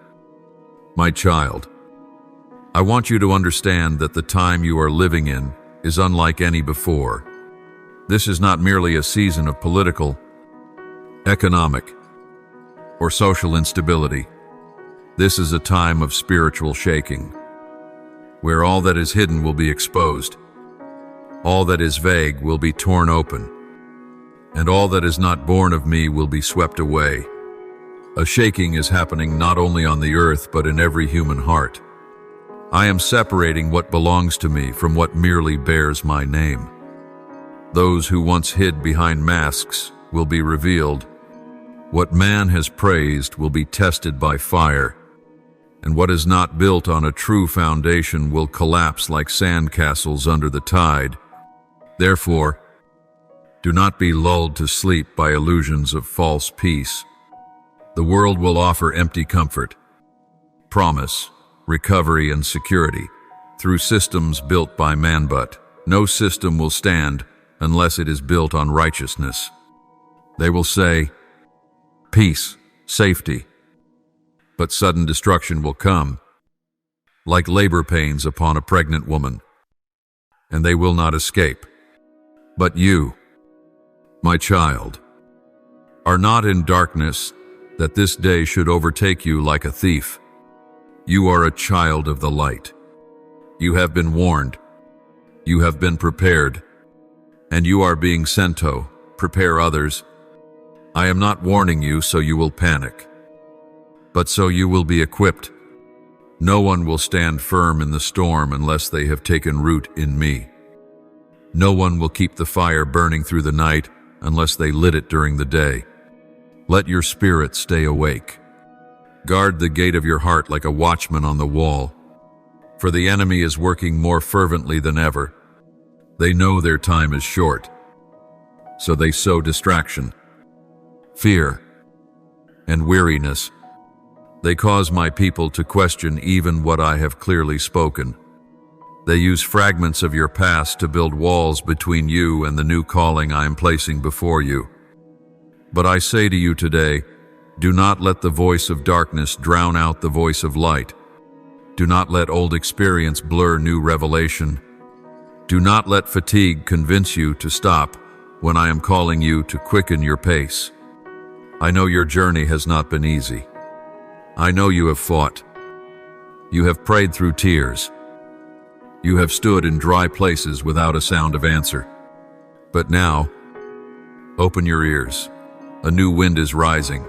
My child, I want you to understand that the time you are living in is unlike any before. This is not merely a season of political, economic, or social instability. This is a time of spiritual shaking, where all that is hidden will be exposed, all that is vague will be torn open, and all that is not born of me will be swept away. A shaking is happening not only on the earth, but in every human heart. I am separating what belongs to me from what merely bears my name. Those who once hid behind masks will be revealed. What man has praised will be tested by fire, and what is not built on a true foundation will collapse like sandcastles under the tide. Therefore, do not be lulled to sleep by illusions of false peace. The world will offer empty comfort, promise, recovery, and security through systems built by man, but no system will stand unless it is built on righteousness. They will say, peace, safety, but sudden destruction will come, like labor pains upon a pregnant woman, and they will not escape. But you, my child, are not in darkness, that this day should overtake you like a thief. You are a child of the light. You have been warned. You have been prepared. And you are being sent to prepare others. I am not warning you so you will panic, but so you will be equipped. No one will stand firm in the storm unless they have taken root in me. No one will keep the fire burning through the night unless they lit it during the day. Let your spirit stay awake. Guard the gate of your heart like a watchman on the wall, for the enemy is working more fervently than ever. They know their time is short, so they sow distraction, fear, and weariness. They cause my people to question even what I have clearly spoken. They use fragments of your past to build walls between you and the new calling I am placing before you. But I say to you today, do not let the voice of darkness drown out the voice of light. Do not let old experience blur new revelation. Do not let fatigue convince you to stop when I am calling you to quicken your pace. I know your journey has not been easy. I know you have fought. You have prayed through tears. You have stood in dry places without a sound of answer. But now, open your ears. A new wind is rising,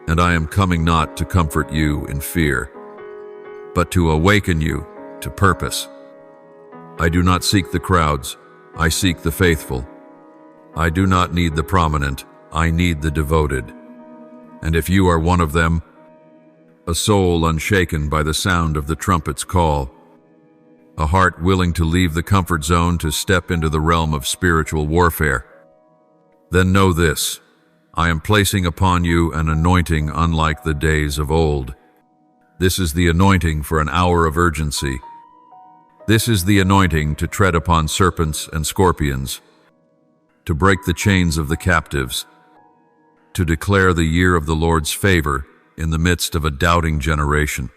and I am coming not to comfort you in fear, but to awaken you to purpose. I do not seek the crowds, I seek the faithful. I do not need the prominent, I need the devoted. And if you are one of them, a soul unshaken by the sound of the trumpet's call, a heart willing to leave the comfort zone to step into the realm of spiritual warfare, then know this: I am placing upon you an anointing unlike the days of old. This is the anointing for an hour of urgency. This is the anointing to tread upon serpents and scorpions, to break the chains of the captives, to declare the year of the Lord's favor in the midst of a doubting generation.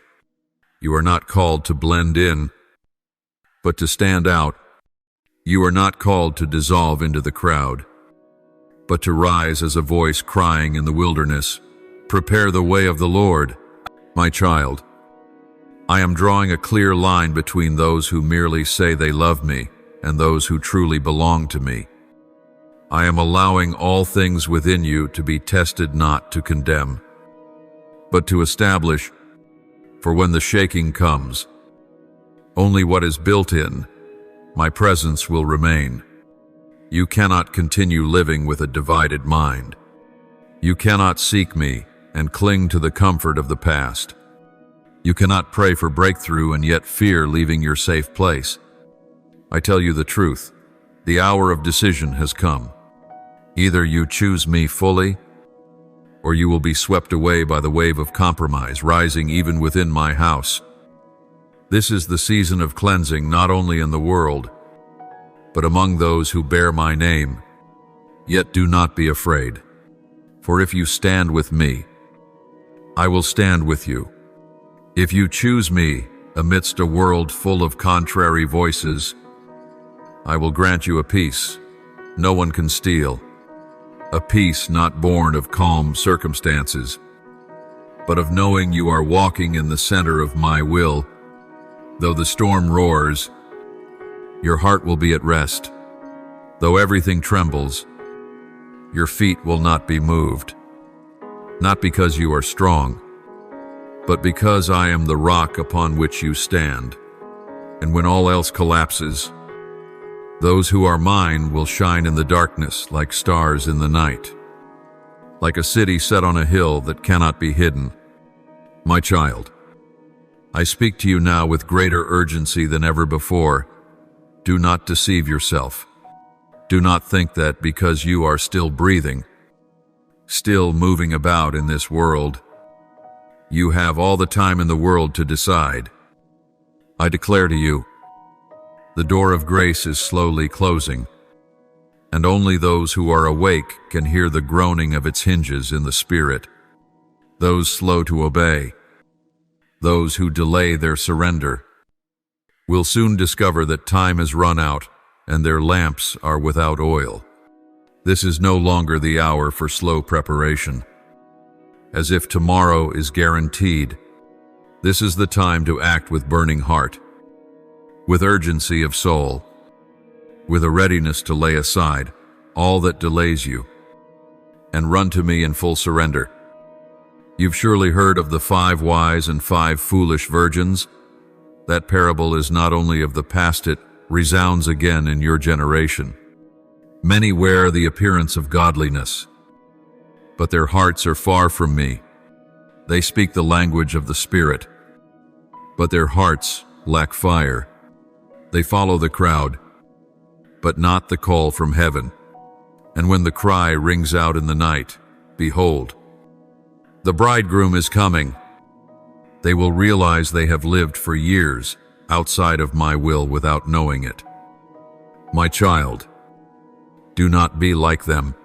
You are not called to blend in, but to stand out. You are not called to dissolve into the crowd, but to rise as a voice crying in the wilderness, prepare the way of the Lord. My child, I am drawing a clear line between those who merely say they love me and those who truly belong to me. I am allowing all things within you to be tested, not to condemn, but to establish, for when the shaking comes, only what is built in my presence will remain. You cannot continue living with a divided mind. You cannot seek me and cling to the comfort of the past. You cannot pray for breakthrough and yet fear leaving your safe place. I tell you the truth, the hour of decision has come. Either you choose me fully, or you will be swept away by the wave of compromise rising even within my house. This is the season of cleansing, not only in the world, but among those who bear my name. Yet do not be afraid, for if you stand with me, I will stand with you. If you choose me amidst a world full of contrary voices, I will grant you a peace no one can steal, a peace not born of calm circumstances, but of knowing you are walking in the center of my will. Though the storm roars, your heart will be at rest. Though everything trembles, your feet will not be moved. Not because you are strong, but because I am the rock upon which you stand. And when all else collapses, those who are mine will shine in the darkness like stars in the night, like a city set on a hill that cannot be hidden. My child, I speak to you now with greater urgency than ever before. Do not deceive yourself. Do not think that because you are still breathing, still moving about in this world. You have all the time in the world to decide. I declare to you, the door of grace is slowly closing, and only those who are awake can hear the groaning of its hinges in the spirit. Those slow to obey, those who delay their surrender, will soon discover that time has run out and their lamps are without oil. This is no longer the hour for slow preparation, as if tomorrow is guaranteed. This is the time to act with burning heart, with urgency of soul, with a readiness to lay aside all that delays you, and run to me in full surrender. You've surely heard of the 5 wise and 5 foolish virgins. That parable is not only of the past, it resounds again in your generation. Many wear the appearance of godliness, but their hearts are far from me. They speak the language of the Spirit, but their hearts lack fire. They follow the crowd, but not the call from heaven. And when the cry rings out in the night, behold, the bridegroom is coming. They will realize they have lived for years outside of my will without knowing it. My child, do not be like them.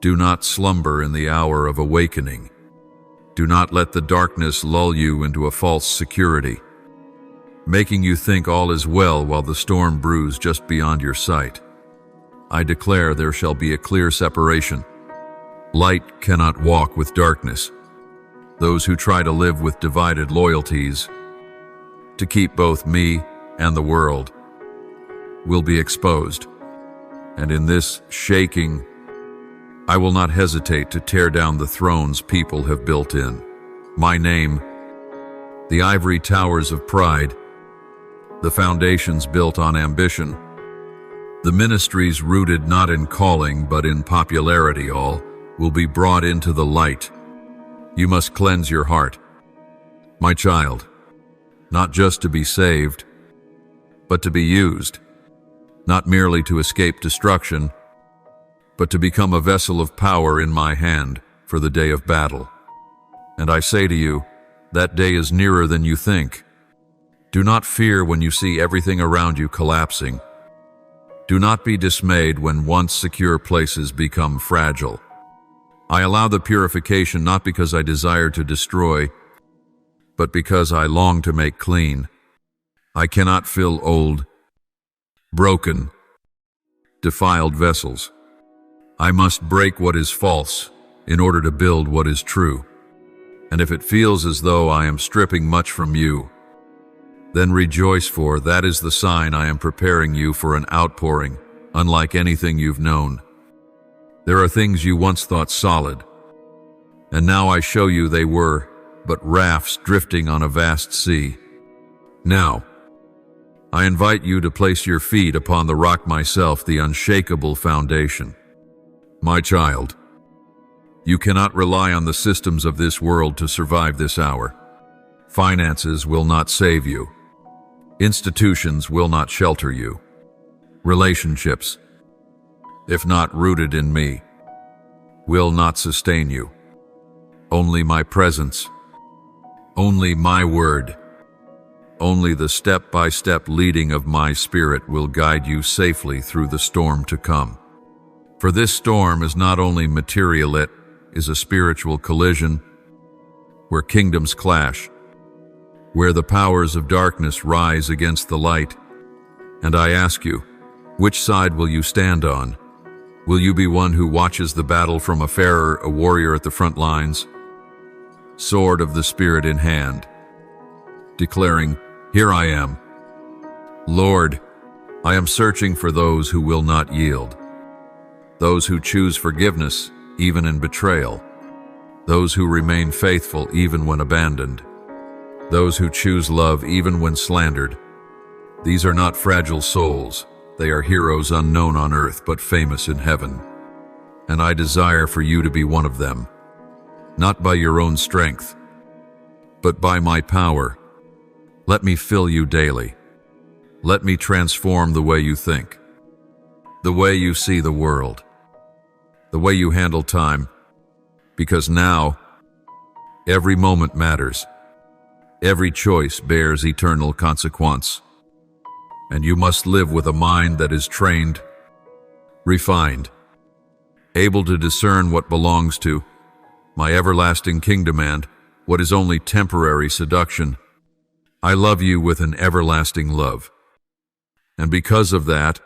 Do not slumber in the hour of awakening. Do not let the darkness lull you into a false security, making you think all is well while the storm brews just beyond your sight. I declare there shall be a clear separation. Light cannot walk with darkness. Those who try to live with divided loyalties, to keep both me and the world, will be exposed. And in this shaking, I will not hesitate to tear down the thrones people have built in my name, the ivory towers of pride, the foundations built on ambition, the ministries rooted not in calling but in popularity. All will be brought into the light. You must cleanse your heart, my child, not just to be saved, but to be used, not merely to escape destruction, but to become a vessel of power in my hand for the day of battle. And I say to you, that day is nearer than you think. Do not fear when you see everything around you collapsing. Do not be dismayed when once secure places become fragile. I allow the purification not because I desire to destroy, but because I long to make clean. I cannot fill old, broken, defiled vessels. I must break what is false in order to build what is true. And if it feels as though I am stripping much from you, then rejoice, for that is the sign I am preparing you for an outpouring unlike anything you've known. There are things you once thought solid, and now I show you they were but rafts drifting on a vast sea. Now, I invite you to place your feet upon the rock myself, the unshakable foundation. My child, you cannot rely on the systems of this world to survive this hour. Finances will not save you. Institutions will not shelter you. Relationships, if not rooted in me, will not sustain you. Only my presence, only my word, only the step-by-step leading of my Spirit will guide you safely through the storm to come. For this storm is not only material, it is a spiritual collision where kingdoms clash, where the powers of darkness rise against the light. And I ask you, which side will you stand on? Will you be one who watches the battle from afar, a warrior at the front lines, sword of the Spirit in hand, declaring, "Here I am. Lord, I am searching for those who will not yield, those who choose forgiveness even in betrayal, those who remain faithful even when abandoned, those who choose love even when slandered. These are not fragile souls. They are heroes unknown on earth but famous in heaven. And I desire for you to be one of them, not by your own strength, but by my power. Let me fill you daily. Let me transform the way you think, the way you see the world, the way you handle time, because now every moment matters. Every choice bears eternal consequence, and you must live with a mind that is trained, refined, able to discern what belongs to my everlasting kingdom and what is only temporary seduction. I love you with an everlasting love, and because of that,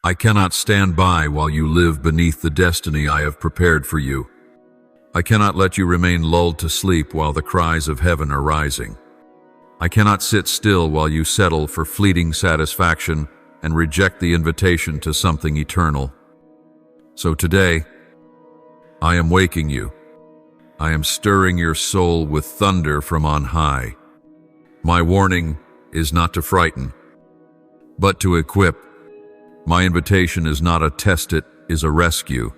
I cannot stand by while you live beneath the destiny I have prepared for you. I cannot let you remain lulled to sleep while the cries of heaven are rising. I cannot sit still while you settle for fleeting satisfaction and reject the invitation to something eternal. So today, I am waking you. I am stirring your soul with thunder from on high. My warning is not to frighten, but to equip. My invitation is not a test, it is a rescue.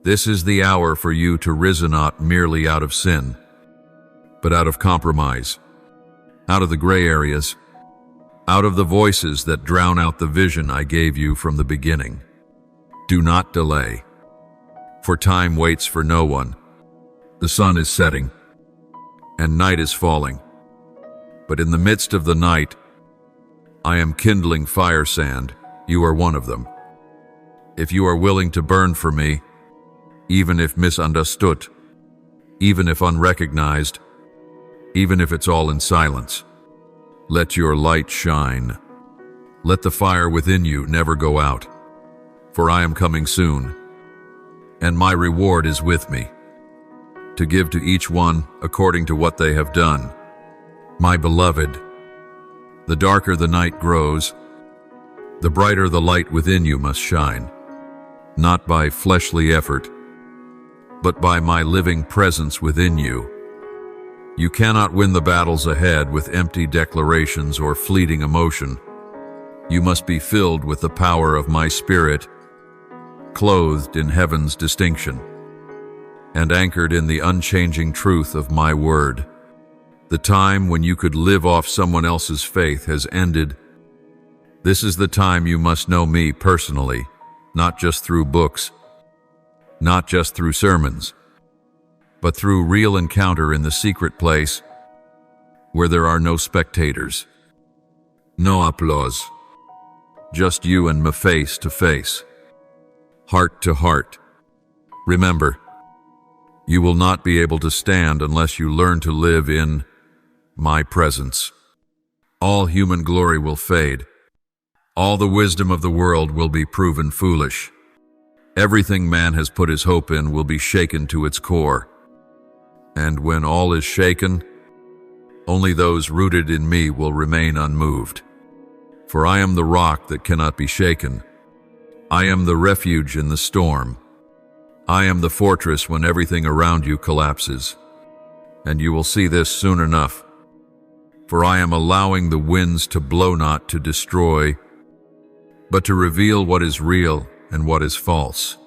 This is the hour for you to rise not merely out of sin, but out of compromise, out of the gray areas, out of the voices that drown out the vision I gave you from the beginning. Do not delay, for time waits for no one. The sun is setting, and night is falling. But in the midst of the night, I am kindling fire sand. You are one of them. If you are willing to burn for me, even if misunderstood, even if unrecognized, even if it's all in silence, let your light shine. Let the fire within you never go out, for I am coming soon, and my reward is with me, to give to each one according to what they have done. My beloved, the darker the night grows, the brighter the light within you must shine, not by fleshly effort, but by my living presence within you. You cannot win the battles ahead with empty declarations or fleeting emotion. You must be filled with the power of my Spirit, clothed in heaven's distinction, and anchored in the unchanging truth of my word. The time when you could live off someone else's faith has ended. This is the time you must know me personally, not just through books, not just through sermons, but through real encounter in the secret place where there are no spectators, no applause, just you and me face to face, heart to heart. Remember, you will not be able to stand unless you learn to live in my presence. All human glory will fade. All the wisdom of the world will be proven foolish. Everything man has put his hope in will be shaken to its core. And when all is shaken, only those rooted in me will remain unmoved. For I am the rock that cannot be shaken. I am the refuge in the storm. I am the fortress when everything around you collapses. And you will see this soon enough. For I am allowing the winds to blow not to destroy, but to reveal what is real and what is false,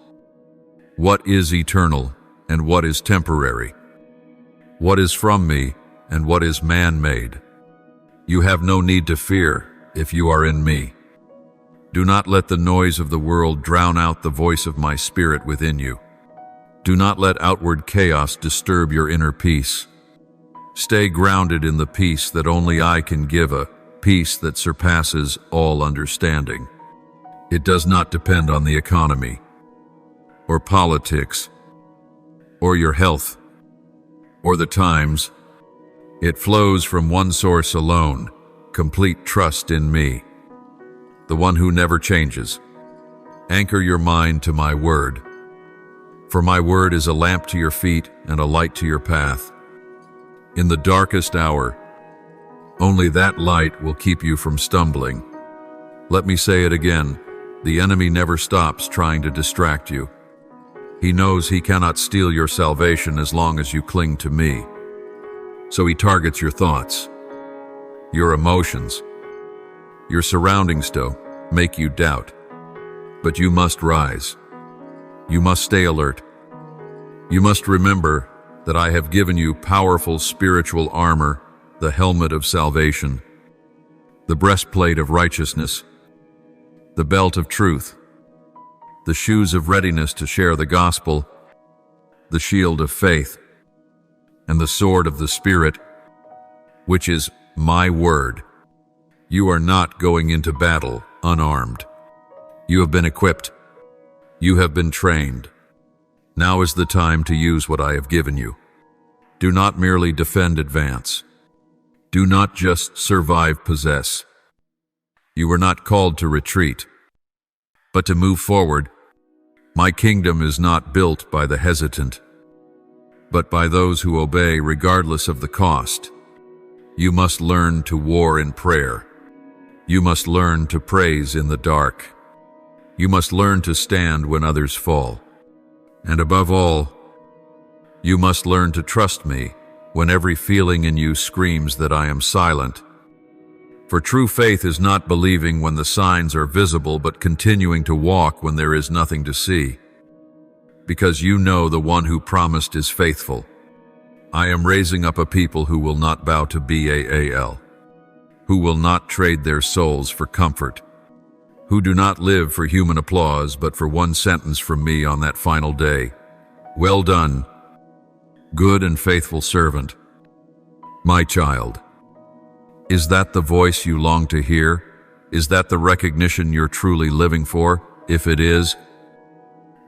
what is eternal and what is temporary, what is from me and what is man-made. You have no need to fear if you are in me. Do not let the noise of the world drown out the voice of my Spirit within you. Do not let outward chaos disturb your inner peace. Stay grounded in the peace that only I can give, a peace that surpasses all understanding. It does not depend on the economy, or politics, or your health, or the times. It flows from one source alone, complete trust in me, the one who never changes. Anchor your mind to my word, for my word is a lamp to your feet and a light to your path. In the darkest hour, only that light will keep you from stumbling. Let me say it again. The enemy never stops trying to distract you. He knows he cannot steal your salvation as long as you cling to me. So he targets your thoughts, your emotions, your surroundings to make you doubt. But you must rise. You must stay alert. You must remember that I have given you powerful spiritual armor, the helmet of salvation, the breastplate of righteousness, the belt of truth, the shoes of readiness to share the gospel, the shield of faith, and the sword of the Spirit, which is my word. You are not going into battle unarmed. You have been equipped. You have been trained. Now is the time to use what I have given you. Do not merely defend, advance. Do not just survive, possess. You were not called to retreat, but to move forward. My kingdom is not built by the hesitant, but by those who obey regardless of the cost. You must learn to war in prayer. You must learn to praise in the dark. You must learn to stand when others fall. And above all, you must learn to trust me when every feeling in you screams that I am silent. For true faith is not believing when the signs are visible, but continuing to walk when there is nothing to see. Because you know the one who promised is faithful. I am raising up a people who will not bow to Baal, who will not trade their souls for comfort, who do not live for human applause, but for one sentence from me on that final day. Well done, good and faithful servant, my child. Is that the voice you long to hear? Is that the recognition you're truly living for? If it is,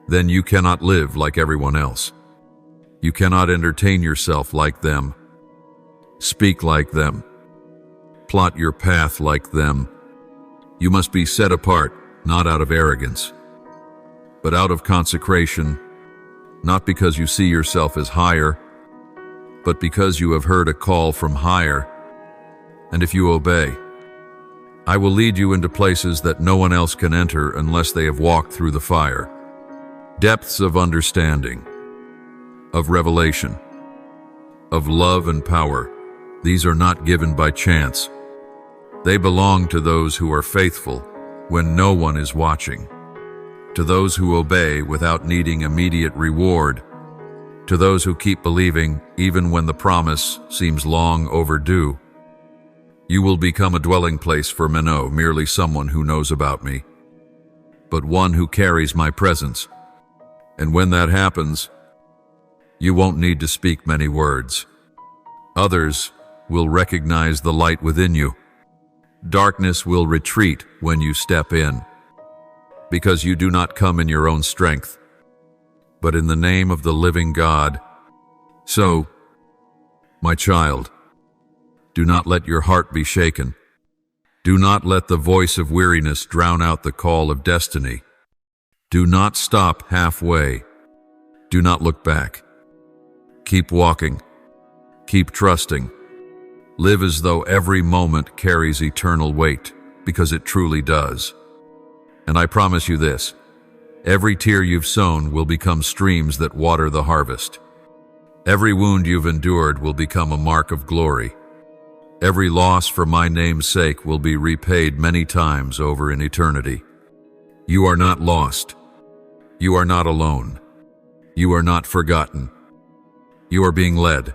then you cannot live like everyone else. You cannot entertain yourself like them, speak like them, plot your path like them. You must be set apart, not out of arrogance, but out of consecration, not because you see yourself as higher, but because you have heard a call from higher. And if you obey, I will lead you into places that no one else can enter unless they have walked through the fire. Depths of understanding, of revelation, of love and power. These are not given by chance. They belong to those who are faithful when no one is watching, to those who obey without needing immediate reward, to those who keep believing even when the promise seems long overdue. You will become a dwelling place for Mano, merely someone who knows about me, but one who carries my presence. And when that happens, you won't need to speak many words. Others will recognize the light within you. Darkness will retreat when you step in, because you do not come in your own strength, but in the name of the living God. So, my child, do not let your heart be shaken. Do not let the voice of weariness drown out the call of destiny. Do not stop halfway. Do not look back. Keep walking. Keep trusting. Live as though every moment carries eternal weight, because it truly does. And I promise you this, every tear you've sown will become streams that water the harvest. Every wound you've endured will become a mark of glory. Every loss for my name's sake will be repaid many times over in eternity. You are not lost. You are not alone. You are not forgotten. You are being led,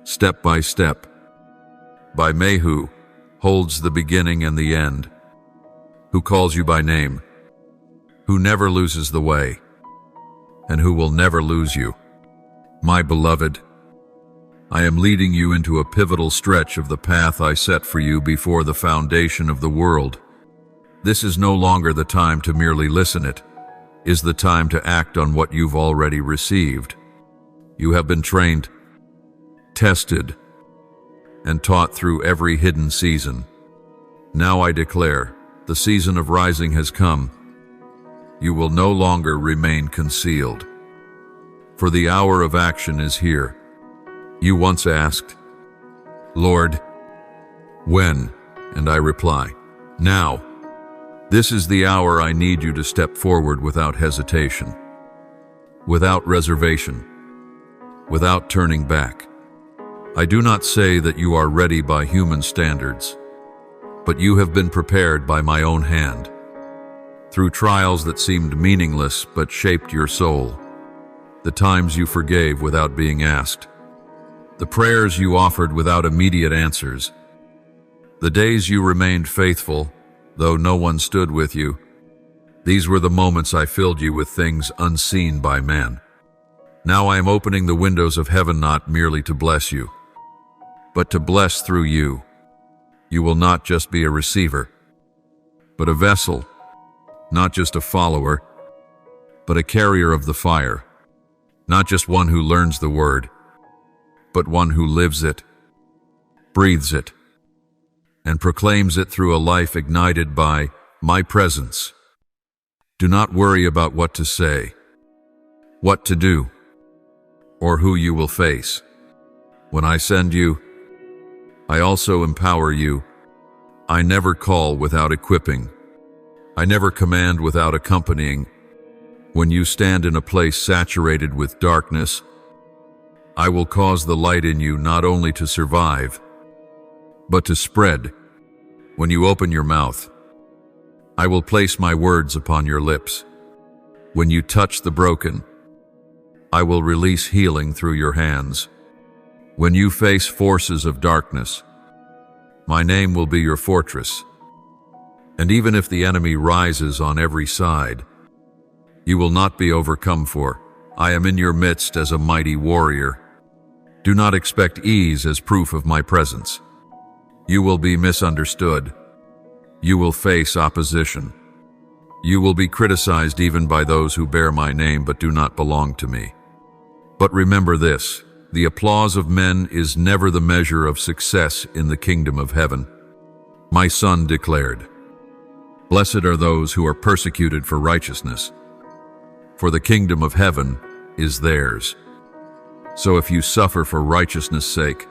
step by step, by Me who holds the beginning and the end, who calls you by name, who never loses the way, and who will never lose you. My beloved, I am leading you into a pivotal stretch of the path I set for you before the foundation of the world. This is no longer the time to merely listen. It is the time to act on what you've already received. You have been trained, tested, and taught through every hidden season. Now I declare, the season of rising has come. You will no longer remain concealed, for the hour of action is here. You once asked, Lord, when? And I reply, now. This is the hour I need you to step forward without hesitation, without reservation, without turning back. I do not say that you are ready by human standards, but you have been prepared by my own hand, through trials that seemed meaningless but shaped your soul, the times you forgave without being asked, the prayers you offered without immediate answers, the days you remained faithful, though no one stood with you. These were the moments I filled you with things unseen by man. Now I am opening the windows of heaven not merely to bless you, but to bless through you. You will not just be a receiver, but a vessel, not just a follower, but a carrier of the fire, not just one who learns the word, but one who lives it, breathes it, and proclaims it through a life ignited by my presence. Do not worry about what to say, what to do, or who you will face. When I send you, I also empower you. I never call without equipping. I never command without accompanying. When you stand in a place saturated with darkness, I will cause the light in you not only to survive, but to spread. When you open your mouth, I will place my words upon your lips. When you touch the broken, I will release healing through your hands. When you face forces of darkness, my name will be your fortress. And even if the enemy rises on every side, you will not be overcome, for I am in your midst as a mighty warrior. Do not expect ease as proof of my presence. You will be misunderstood. You will face opposition. You will be criticized even by those who bear my name but do not belong to me. But remember this: the applause of men is never the measure of success in the kingdom of heaven. My Son declared, "Blessed are those who are persecuted for righteousness, for the kingdom of heaven is theirs." So if you suffer for righteousness' sake,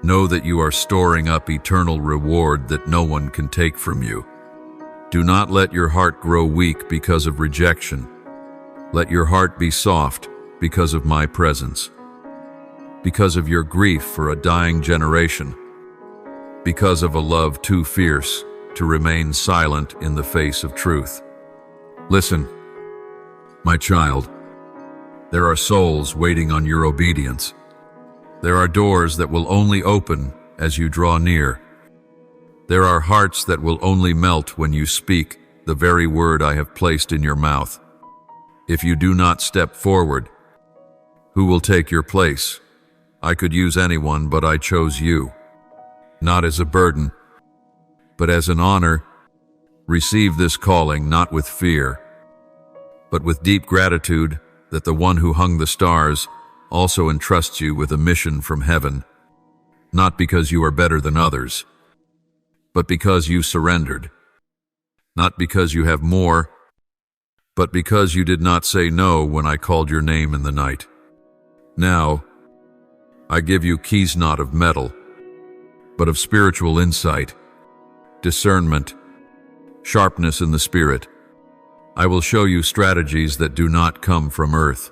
know that you are storing up eternal reward that no one can take from you. Do not let your heart grow weak because of rejection. Let your heart be soft because of my presence, because of your grief for a dying generation, because of a love too fierce to remain silent in the face of truth. Listen, my child, there are souls waiting on your obedience. There are doors that will only open as you draw near. There are hearts that will only melt when you speak the very word I have placed in your mouth. If you do not step forward, who will take your place? I could use anyone, but I chose you, not as a burden, but as an honor. Receive this calling not with fear, but with deep gratitude that the one who hung the stars also entrusts you with a mission from heaven, not because you are better than others, but because you surrendered, not because you have more, but because you did not say no when I called your name in the night. Now, I give you keys not of metal, but of spiritual insight, discernment, sharpness in the spirit. I will show you strategies that do not come from earth,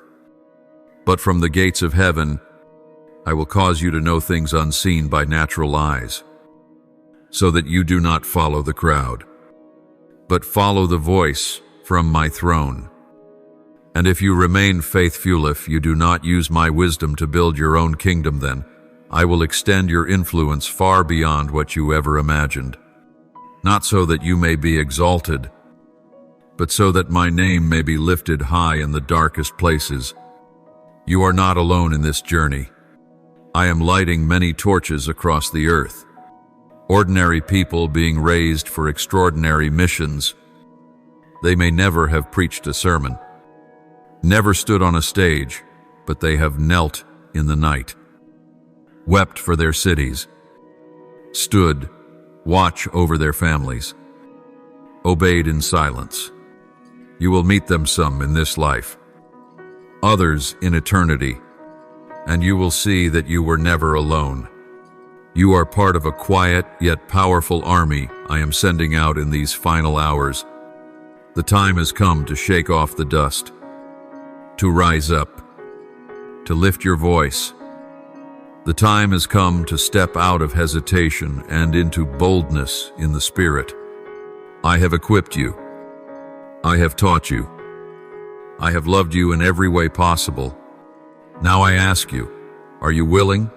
but from the gates of heaven. I will cause you to know things unseen by natural eyes, so that you do not follow the crowd, but follow the voice from my throne. And if you remain faithful, if you do not use my wisdom to build your own kingdom, then I will extend your influence far beyond what you ever imagined. Not so that you may be exalted, but so that my name may be lifted high in the darkest places. You are not alone in this journey. I am lighting many torches across the earth. Ordinary people being raised for extraordinary missions. They may never have preached a sermon, never stood on a stage, but they have knelt in the night, wept for their cities, stood watch over their families, obeyed in silence. You will meet them, some in this life, others in eternity, and you will see that you were never alone. You are part of a quiet yet powerful army I am sending out in these final hours. The time has come to shake off the dust, to rise up, to lift your voice. The time has come to step out of hesitation and into boldness in the Spirit. I have equipped you. I have taught you. I have loved you in every way possible. Now I ask you, are you willing?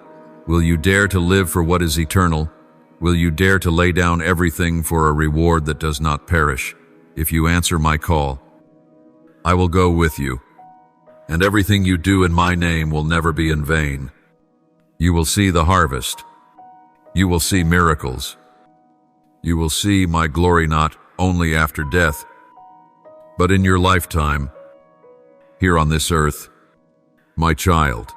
Will you dare to live for what is eternal? Will you dare to lay down everything for a reward that does not perish? If you answer my call, I will go with you. and everything you do in my name will never be in vain. You will see the harvest. You will see miracles. You will see my glory not only after death, but in your lifetime, here on this earth. My child,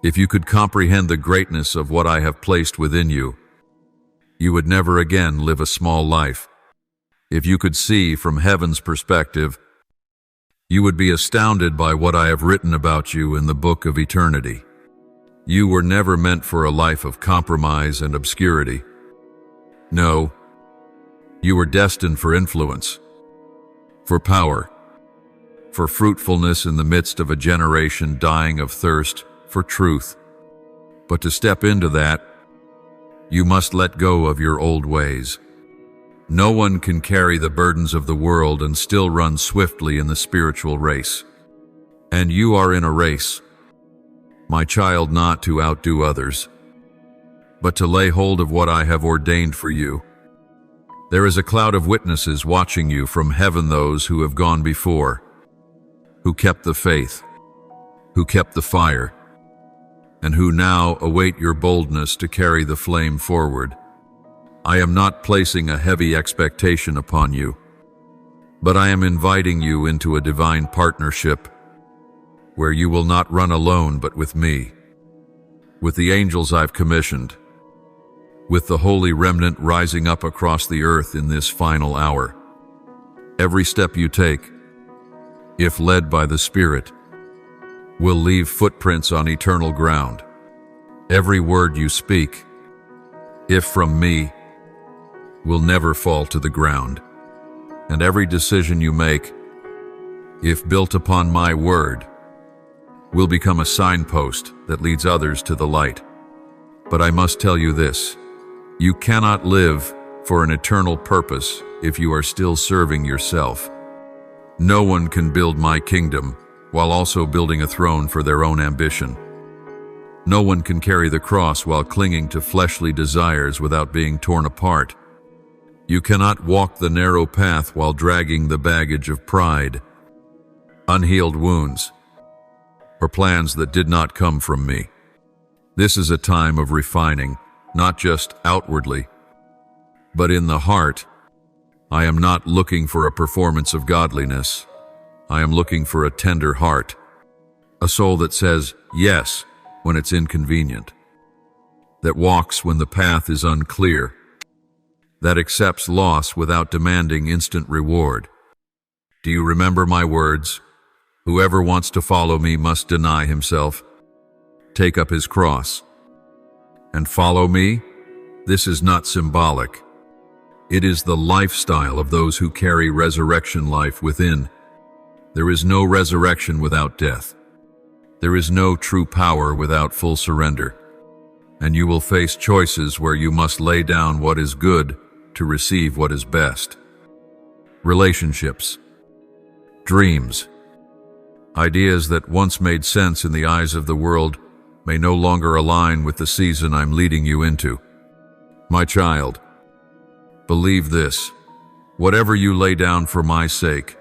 if you could comprehend the greatness of what I have placed within you, you would never again live a small life. If you could see from heaven's perspective, you would be astounded by what I have written about you in the book of eternity. You were never meant for a life of compromise and obscurity. No, you were destined for influence, for power, for fruitfulness in the midst of a generation dying of thirst for truth. But to step into that, you must let go of your old ways. No one can carry the burdens of the world and still run swiftly in the spiritual race. And you are in a race, my child, not to outdo others, but to lay hold of what I have ordained for you. There is a cloud of witnesses watching you from heaven, those who have gone before, who kept the faith, who kept the fire, and who now await your boldness to carry the flame forward. I am not placing a heavy expectation upon you, but I am inviting you into a divine partnership where you will not run alone but with me, with the angels I've commissioned, with the holy remnant rising up across the earth in this final hour. Every step you take, if led by the Spirit, will leave footprints on eternal ground. Every word you speak, if from me, will never fall to the ground. And every decision you make, if built upon my word, will become a signpost that leads others to the light. But I must tell you this, you cannot live for an eternal purpose if you are still serving yourself. No one can build my kingdom while also building a throne for their own ambition. No one can carry the cross while clinging to fleshly desires without being torn apart. You cannot walk the narrow path while dragging the baggage of pride, unhealed wounds, or plans that did not come from me. This is a time of refining, not just outwardly, but in the heart. I am not looking for a performance of godliness. I am looking for a tender heart, a soul that says yes when it's inconvenient, that walks when the path is unclear, that accepts loss without demanding instant reward. Do you remember my words? Whoever wants to follow me must deny himself, take up his cross, and follow me. This is not symbolic. It is the lifestyle of those who carry resurrection life within. There is no resurrection without death. There is no true power without full surrender. And you will face choices where you must lay down what is good to receive what is best. Relationships, dreams, ideas that once made sense in the eyes of the world may no longer align with the season I'm leading you into. My child, believe this, whatever you lay down for my sake,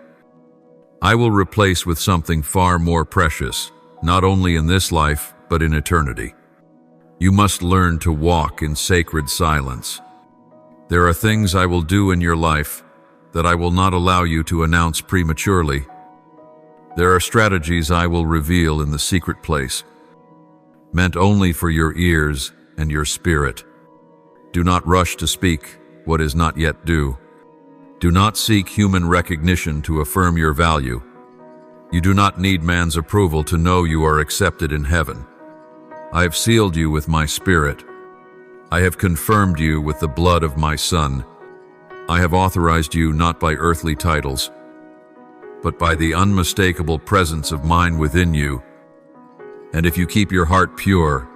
I will replace with something far more precious, not only in this life, but in eternity. You must learn to walk in sacred silence. There are things I will do in your life that I will not allow you to announce prematurely. There are strategies I will reveal in the secret place, meant only for your ears and your spirit. Do not rush to speak what is not yet due. Do not seek human recognition to affirm your value. You do not need man's approval to know you are accepted in heaven. I have sealed you with my Spirit. I have confirmed you with the blood of my Son. I have authorized you not by earthly titles, but by the unmistakable presence of mine within you. And if you keep your heart pure,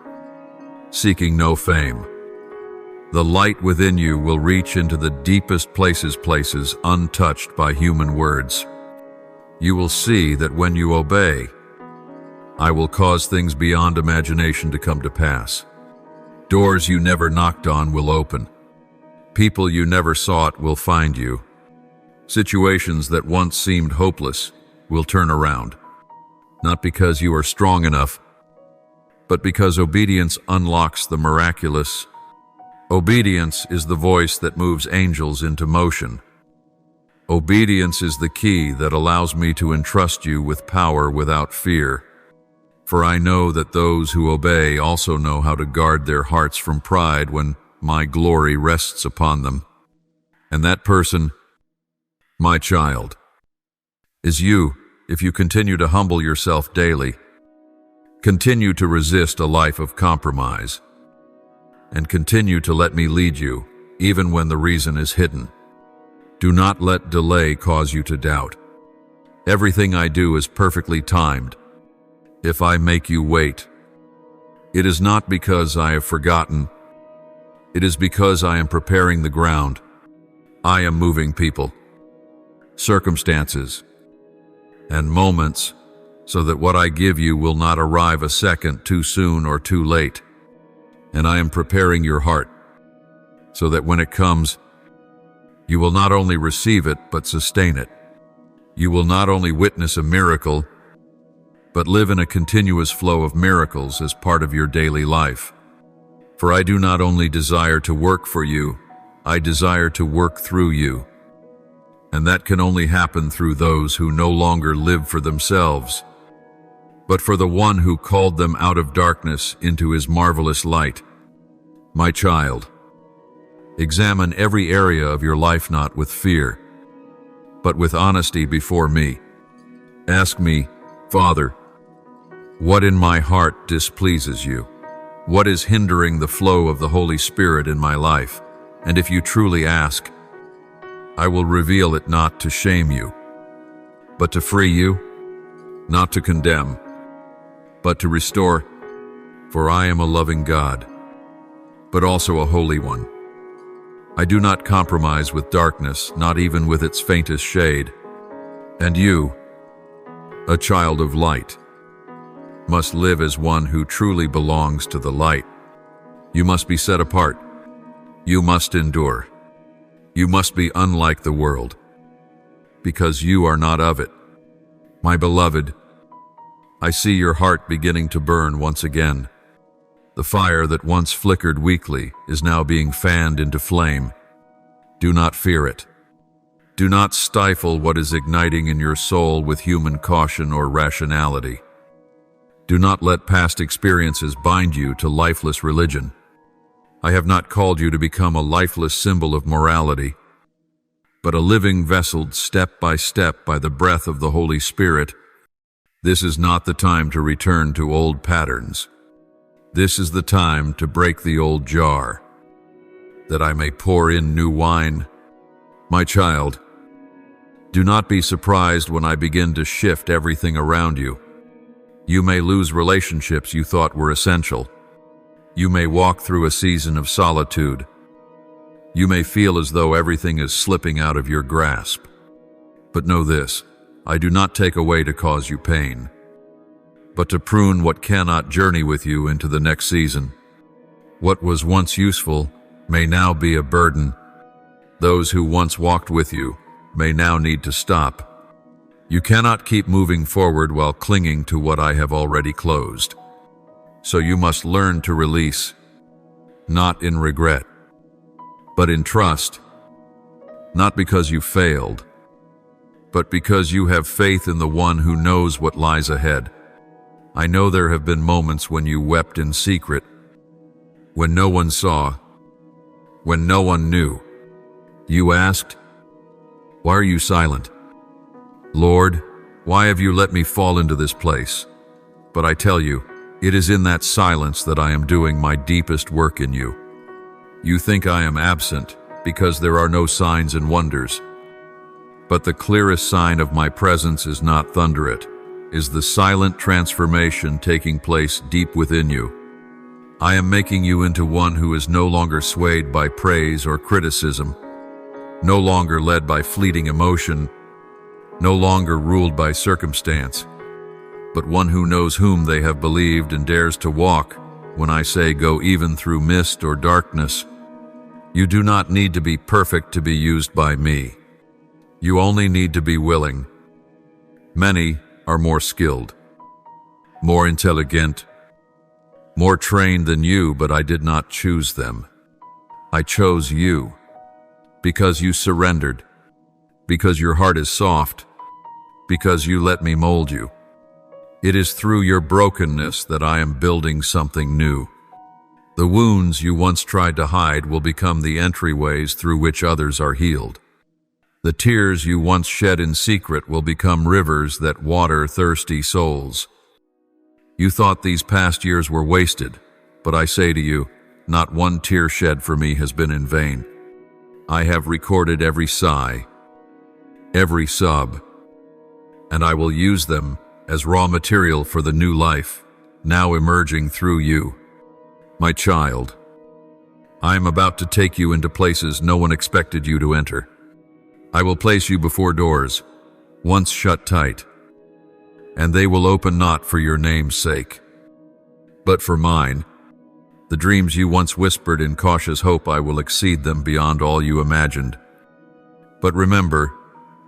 seeking no fame, the light within you will reach into the deepest places untouched by human words. You will see that when you obey, I will cause things beyond imagination to come to pass. Doors you never knocked on will open. People you never sought will find you. Situations that once seemed hopeless will turn around. not because you are strong enough, but because obedience unlocks the miraculous. Obedience is the voice that moves angels into motion. Obedience is the key that allows me to entrust you with power without fear. For I know that those who obey also know how to guard their hearts from pride when my glory rests upon them. And that person, my child, is you if you continue to humble yourself daily, continue to resist a life of compromise, and continue to let me lead you, even when the reason is hidden. Do not let delay cause you to doubt. Everything I do is perfectly timed. If I make you wait, it is not because I have forgotten. It is because I am preparing the ground. I am moving people, circumstances, and moments so that what I give you will not arrive a second too soon or too late. And I am preparing your heart so that when it comes, you will not only receive it but sustain it. You will not only witness a miracle, but live in a continuous flow of miracles as part of your daily life. For I do not only desire to work for you, I desire to work through you. And that can only happen through those who no longer live for themselves, but for the one who called them out of darkness into his marvelous light. My child, examine every area of your life not with fear, but with honesty before me. Ask me, Father, what in my heart displeases you? What is hindering the flow of the Holy Spirit in my life? And if you truly ask, I will reveal it not to shame you, but to free you, not to condemn, but to restore. For I am a loving God, but also a holy one. I do not compromise with darkness, not even with its faintest shade. And you, a child of light, must live as one who truly belongs to the light. You must be set apart. You must endure. You must be unlike the world, because you are not of it. My beloved, I see your heart beginning to burn once again. The fire that once flickered weakly is now being fanned into flame. Do not fear it. Do not stifle what is igniting in your soul with human caution or rationality. Do not let past experiences bind you to lifeless religion. I have not called you to become a lifeless symbol of morality, but a living vessel step by the breath of the Holy Spirit. This is not the time to return to old patterns. This is the time to break the old jar, that I may pour in new wine. My child, do not be surprised when I begin to shift everything around you. You may lose relationships you thought were essential. You may walk through a season of solitude. You may feel as though everything is slipping out of your grasp. But know this, I do not take away to cause you pain, but to prune what cannot journey with you into the next season. What was once useful may now be a burden. Those who once walked with you may now need to stop. You cannot keep moving forward while clinging to what I have already closed. So you must learn to release, not in regret, but in trust, not because you failed, but because you have faith in the one who knows what lies ahead. I know there have been moments when you wept in secret, when no one saw, when no one knew. You asked, "Why are you silent? Lord, why have you let me fall into this place?" But I tell you, it is in that silence that I am doing my deepest work in you. You think I am absent because there are no signs and wonders. But the clearest sign of my presence is not thunder, it is the silent transformation taking place deep within you. I am making you into one who is no longer swayed by praise or criticism, no longer led by fleeting emotion, no longer ruled by circumstance, but one who knows whom they have believed and dares to walk when I say go even through mist or darkness. You do not need to be perfect to be used by me. You only need to be willing. Many are more skilled, more intelligent, more trained than you, but I did not choose them. I chose you because you surrendered, because your heart is soft, because you let me mold you. It is through your brokenness that I am building something new. The wounds you once tried to hide will become the entryways through which others are healed. The tears you once shed in secret will become rivers that water thirsty souls. You thought these past years were wasted, but I say to you, not one tear shed for me has been in vain. I have recorded every sigh, every sob, and I will use them as raw material for the new life now emerging through you. My child, I am about to take you into places no one expected you to enter. I will place you before doors, once shut tight, and they will open not for your name's sake, but for mine. The dreams you once whispered in cautious hope, I will exceed them beyond all you imagined. But remember,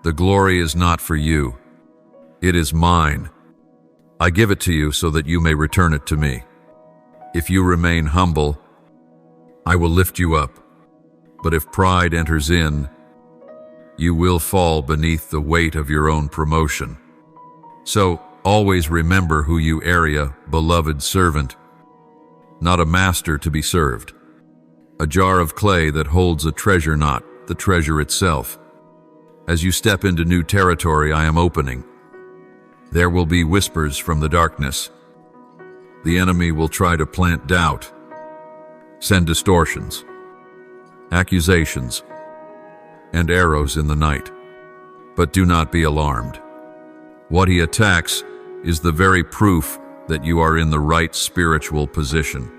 the glory is not for you. It is mine. I give it to you so that you may return it to me. If you remain humble, I will lift you up. But if pride enters in, you will fall beneath the weight of your own promotion. So always remember who you are, beloved servant, not a master to be served. A jar of clay that holds a treasure, not the treasure itself. As you step into new territory I am opening, there will be whispers from the darkness. The enemy will try to plant doubt, send distortions, accusations, and arrows in the night. But do not be alarmed. What he attacks is the very proof that you are in the right spiritual position.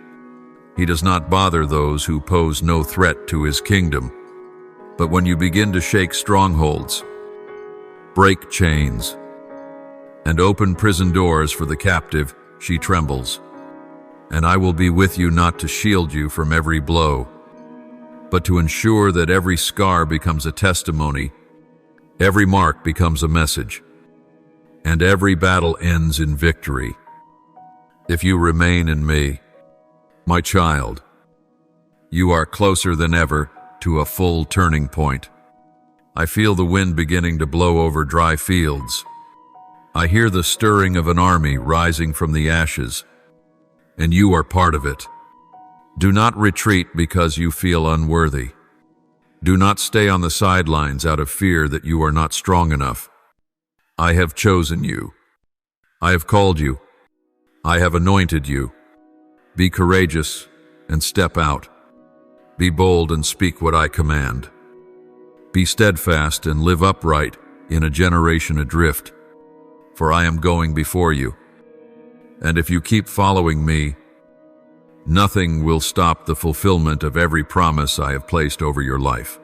He does not bother those who pose no threat to his kingdom. But when you begin to shake strongholds, break chains, and open prison doors for the captive, she trembles. And I will be with you, not to shield you from every blow, but to ensure that every scar becomes a testimony, every mark becomes a message, and every battle ends in victory. If you remain in me, my child, you are closer than ever to a full turning point. I feel the wind beginning to blow over dry fields. I hear the stirring of an army rising from the ashes, and you are part of it. Do not retreat because you feel unworthy. Do not stay on the sidelines out of fear that you are not strong enough. I have chosen you. I have called you. I have anointed you. Be courageous and step out. Be bold and speak what I command. Be steadfast and live upright in a generation adrift, for I am going before you. And if you keep following me, nothing will stop the fulfillment of every promise I have placed over your life.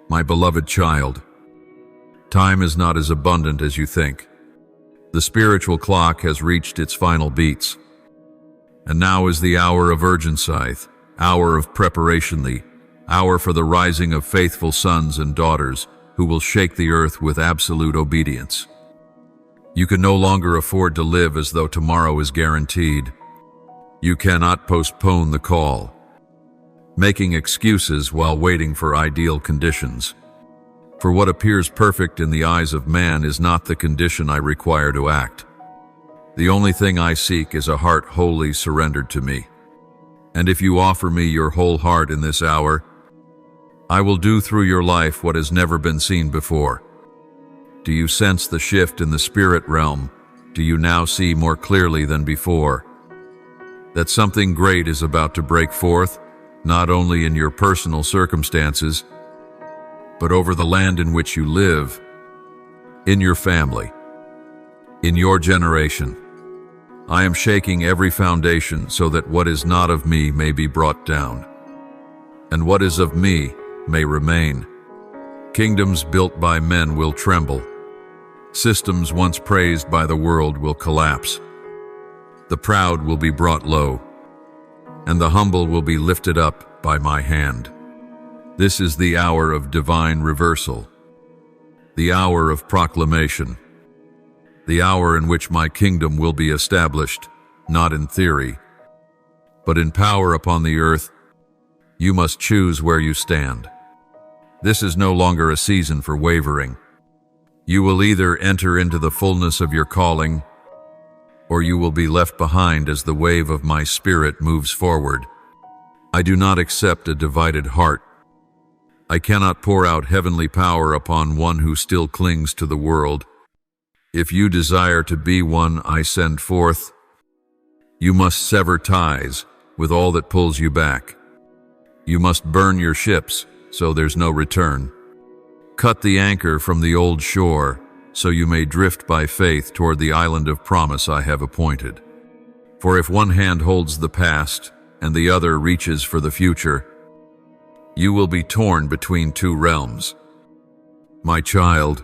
My beloved child, time is not as abundant as you think. The spiritual clock has reached its final beats. And now is the hour of urgency, hour of preparation, the hour for the rising of faithful sons and daughters who will shake the earth with absolute obedience. You can no longer afford to live as though tomorrow is guaranteed. You cannot postpone the call, making excuses while waiting for ideal conditions. For what appears perfect in the eyes of man is not the condition I require to act. The only thing I seek is a heart wholly surrendered to me. And if you offer me your whole heart in this hour, I will do through your life what has never been seen before. Do you sense the shift in the spirit realm? Do you now see more clearly than before that something great is about to break forth, not only in your personal circumstances, but over the land in which you live, in your family, in your generation? I am shaking every foundation so that what is not of me may be brought down, and what is of me may remain. Kingdoms built by men will tremble. Systems once praised by the world will collapse. The proud will be brought low, and the humble will be lifted up by my hand. This is the hour of divine reversal, the hour of proclamation, the hour in which my kingdom will be established, not in theory, but in power upon the earth. You must choose where you stand. This is no longer a season for wavering. You will either enter into the fullness of your calling, or you will be left behind as the wave of my spirit moves forward. I do not accept a divided heart. I cannot pour out heavenly power upon one who still clings to the world. If you desire to be one I send forth, you must sever ties with all that pulls you back. You must burn your ships so there's no return. Cut the anchor from the old shore so you may drift by faith toward the island of promise I have appointed. For if one hand holds the past and the other reaches for the future, you will be torn between two realms. My child,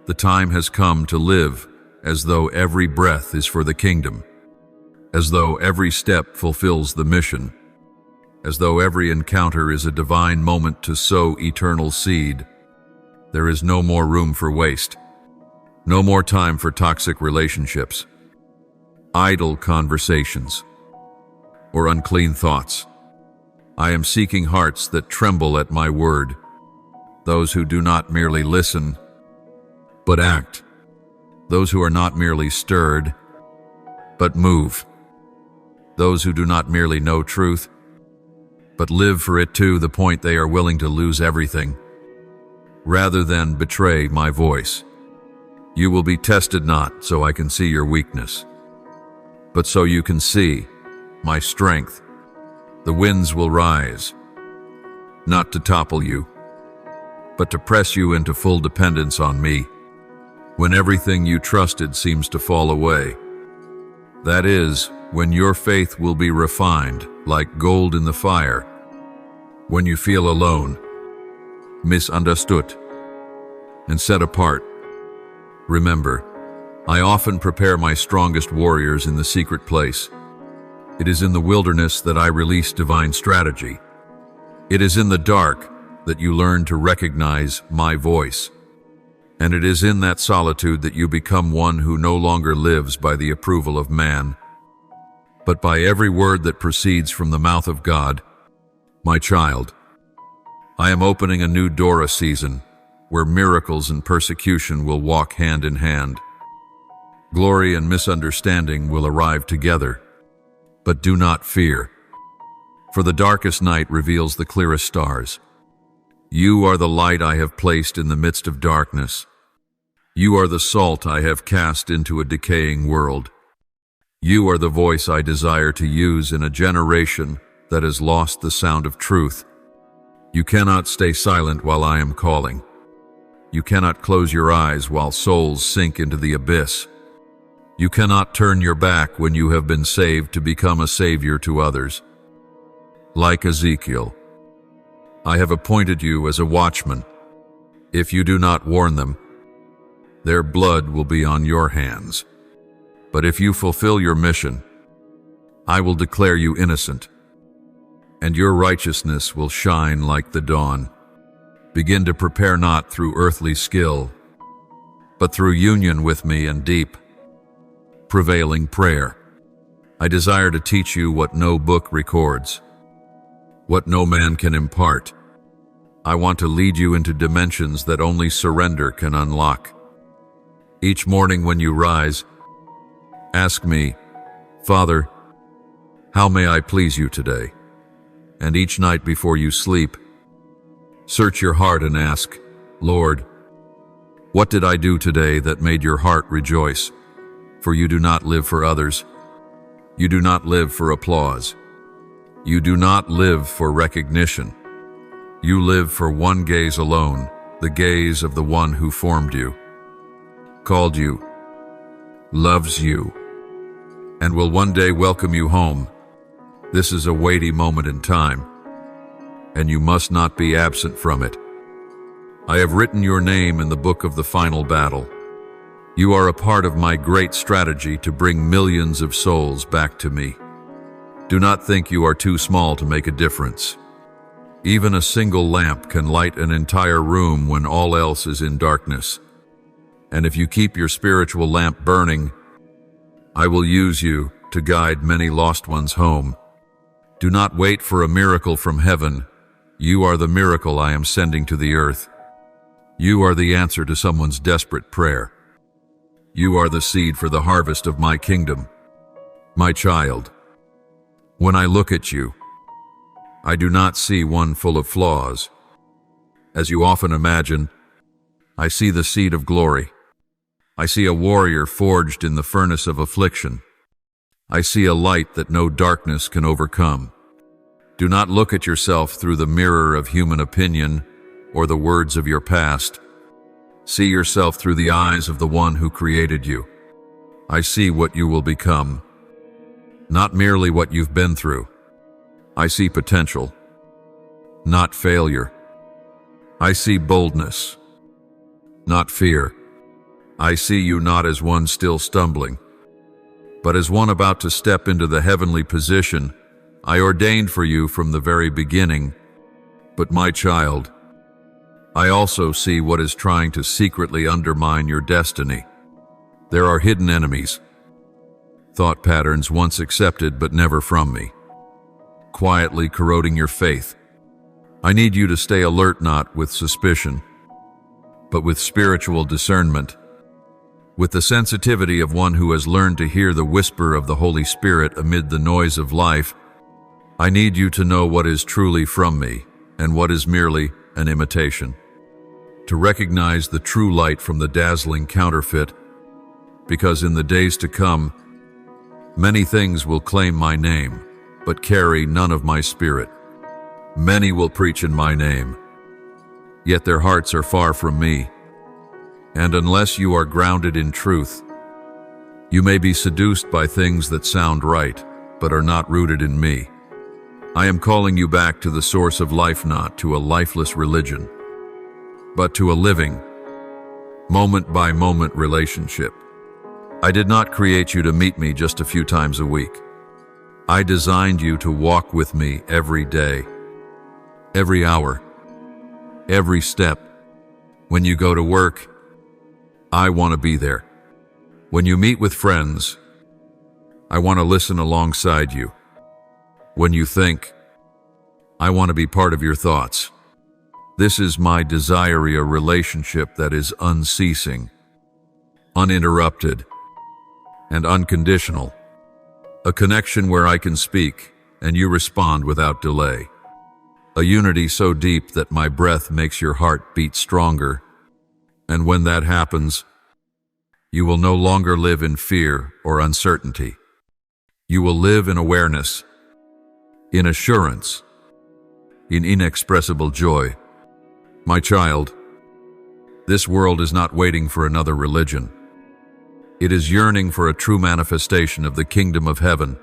the time has come to live as though every breath is for the kingdom, as though every step fulfills the mission, as though every encounter is a divine moment to sow eternal seed. There is no more room for waste, no more time for toxic relationships, idle conversations, or unclean thoughts. I am seeking hearts that tremble at my word, those who do not merely listen, but act, those who are not merely stirred, but move, those who do not merely know truth, but live for it to the point they are willing to lose everything, rather than betray my voice. You will be tested not so I can see your weakness, but so you can see my strength. The winds will rise, not to topple you, but to press you into full dependence on me. When everything you trusted seems to fall away, that is, when your faith will be refined like gold in the fire, when you feel alone, misunderstood, and set apart. Remember, I often prepare my strongest warriors in the secret place. It is in the wilderness that I release divine strategy. It is in the dark that you learn to recognize my voice. And it is in that solitude that you become one who no longer lives by the approval of man, but by every word that proceeds from the mouth of God. My child, I am opening a new Dora season, where miracles and persecution will walk hand in hand. Glory and misunderstanding will arrive together. But do not fear, for the darkest night reveals the clearest stars. You are the light I have placed in the midst of darkness. You are the salt I have cast into a decaying world. You are the voice I desire to use in a generation that has lost the sound of truth. You cannot stay silent while I am calling. You cannot close your eyes while souls sink into the abyss. You cannot turn your back when you have been saved to become a savior to others. Like Ezekiel, I have appointed you as a watchman. If you do not warn them, their blood will be on your hands. But if you fulfill your mission, I will declare you innocent, and your righteousness will shine like the dawn. Begin to prepare not through earthly skill, but through union with me and deep, prevailing prayer. I desire to teach you what no book records, what no man can impart. I want to lead you into dimensions that only surrender can unlock. Each morning when you rise, ask me, Father, how may I please you today? And each night before you sleep, search your heart and ask, Lord, what did I do today that made your heart rejoice? For you do not live for others. You do not live for applause. You do not live for recognition. You live for one gaze alone, the gaze of the one who formed you, called you, loves you, and will one day welcome you home. This is a weighty moment in time, and you must not be absent from it. I have written your name in the book of the final battle. You are a part of my great strategy to bring millions of souls back to me. Do not think you are too small to make a difference. Even a single lamp can light an entire room when all else is in darkness. And if you keep your spiritual lamp burning, I will use you to guide many lost ones home. Do not wait for a miracle from heaven. You are the miracle I am sending to the earth. You are the answer to someone's desperate prayer. You are the seed for the harvest of my kingdom. My child, when I look at you, I do not see one full of flaws. As you often imagine, I see the seed of glory. I see a warrior forged in the furnace of affliction. I see a light that no darkness can overcome. Do not look at yourself through the mirror of human opinion or the words of your past. See yourself through the eyes of the one who created you. I see what you will become, not merely what you've been through. I see potential, not failure. I see boldness, not fear. I see you not as one still stumbling, but as one about to step into the heavenly position I ordained for you from the very beginning. But my child, I also see what is trying to secretly undermine your destiny. There are hidden enemies, thought patterns once accepted but never from me, quietly corroding your faith. I need you to stay alert, not with suspicion, but with spiritual discernment, with the sensitivity of one who has learned to hear the whisper of the Holy Spirit amid the noise of life. I need you to know what is truly from me and what is merely an imitation, to recognize the true light from the dazzling counterfeit, because in the days to come, many things will claim my name, but carry none of my spirit. Many will preach in my name, yet their hearts are far from me. And unless you are grounded in truth, you may be seduced by things that sound right, but are not rooted in me. I am calling you back to the source of life, not to a lifeless religion, but to a living, moment-by-moment relationship. I did not create you to meet me just a few times a week. I designed you to walk with me every day, every hour, every step. When you go to work, I want to be there. When you meet with friends, I want to listen alongside you. When you think, I want to be part of your thoughts. This is my desire, a relationship that is unceasing, uninterrupted, and unconditional. A connection where I can speak and you respond without delay. A unity so deep that my breath makes your heart beat stronger. And when that happens, you will no longer live in fear or uncertainty. You will live in awareness, in assurance, in inexpressible joy. My child, this world is not waiting for another religion. It is yearning for a true manifestation of the kingdom of heaven,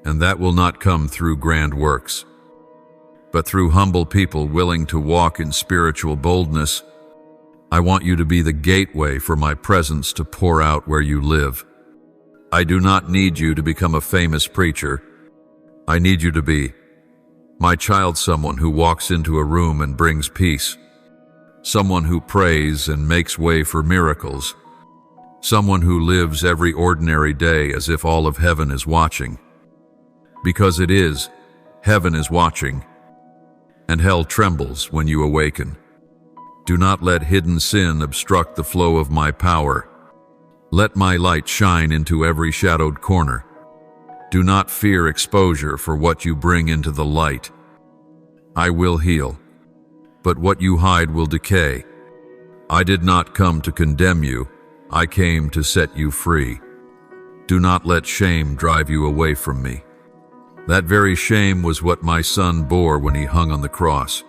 and that will not come through grand works, but through humble people willing to walk in spiritual boldness. I want you to be the gateway for my presence to pour out where you live. I do not need you to become a famous preacher. I need you to be, my child, someone who walks into a room and brings peace, someone who prays and makes way for miracles, someone who lives every ordinary day as if all of heaven is watching. Because it is, heaven is watching, and hell trembles when you awaken. Do not let hidden sin obstruct the flow of my power. Let my light shine into every shadowed corner. Do not fear exposure for what you bring into the light. I will heal, but what you hide will decay. I did not come to condemn you. I came to set you free. Do not let shame drive you away from me. That very shame was what my son bore when he hung on the cross.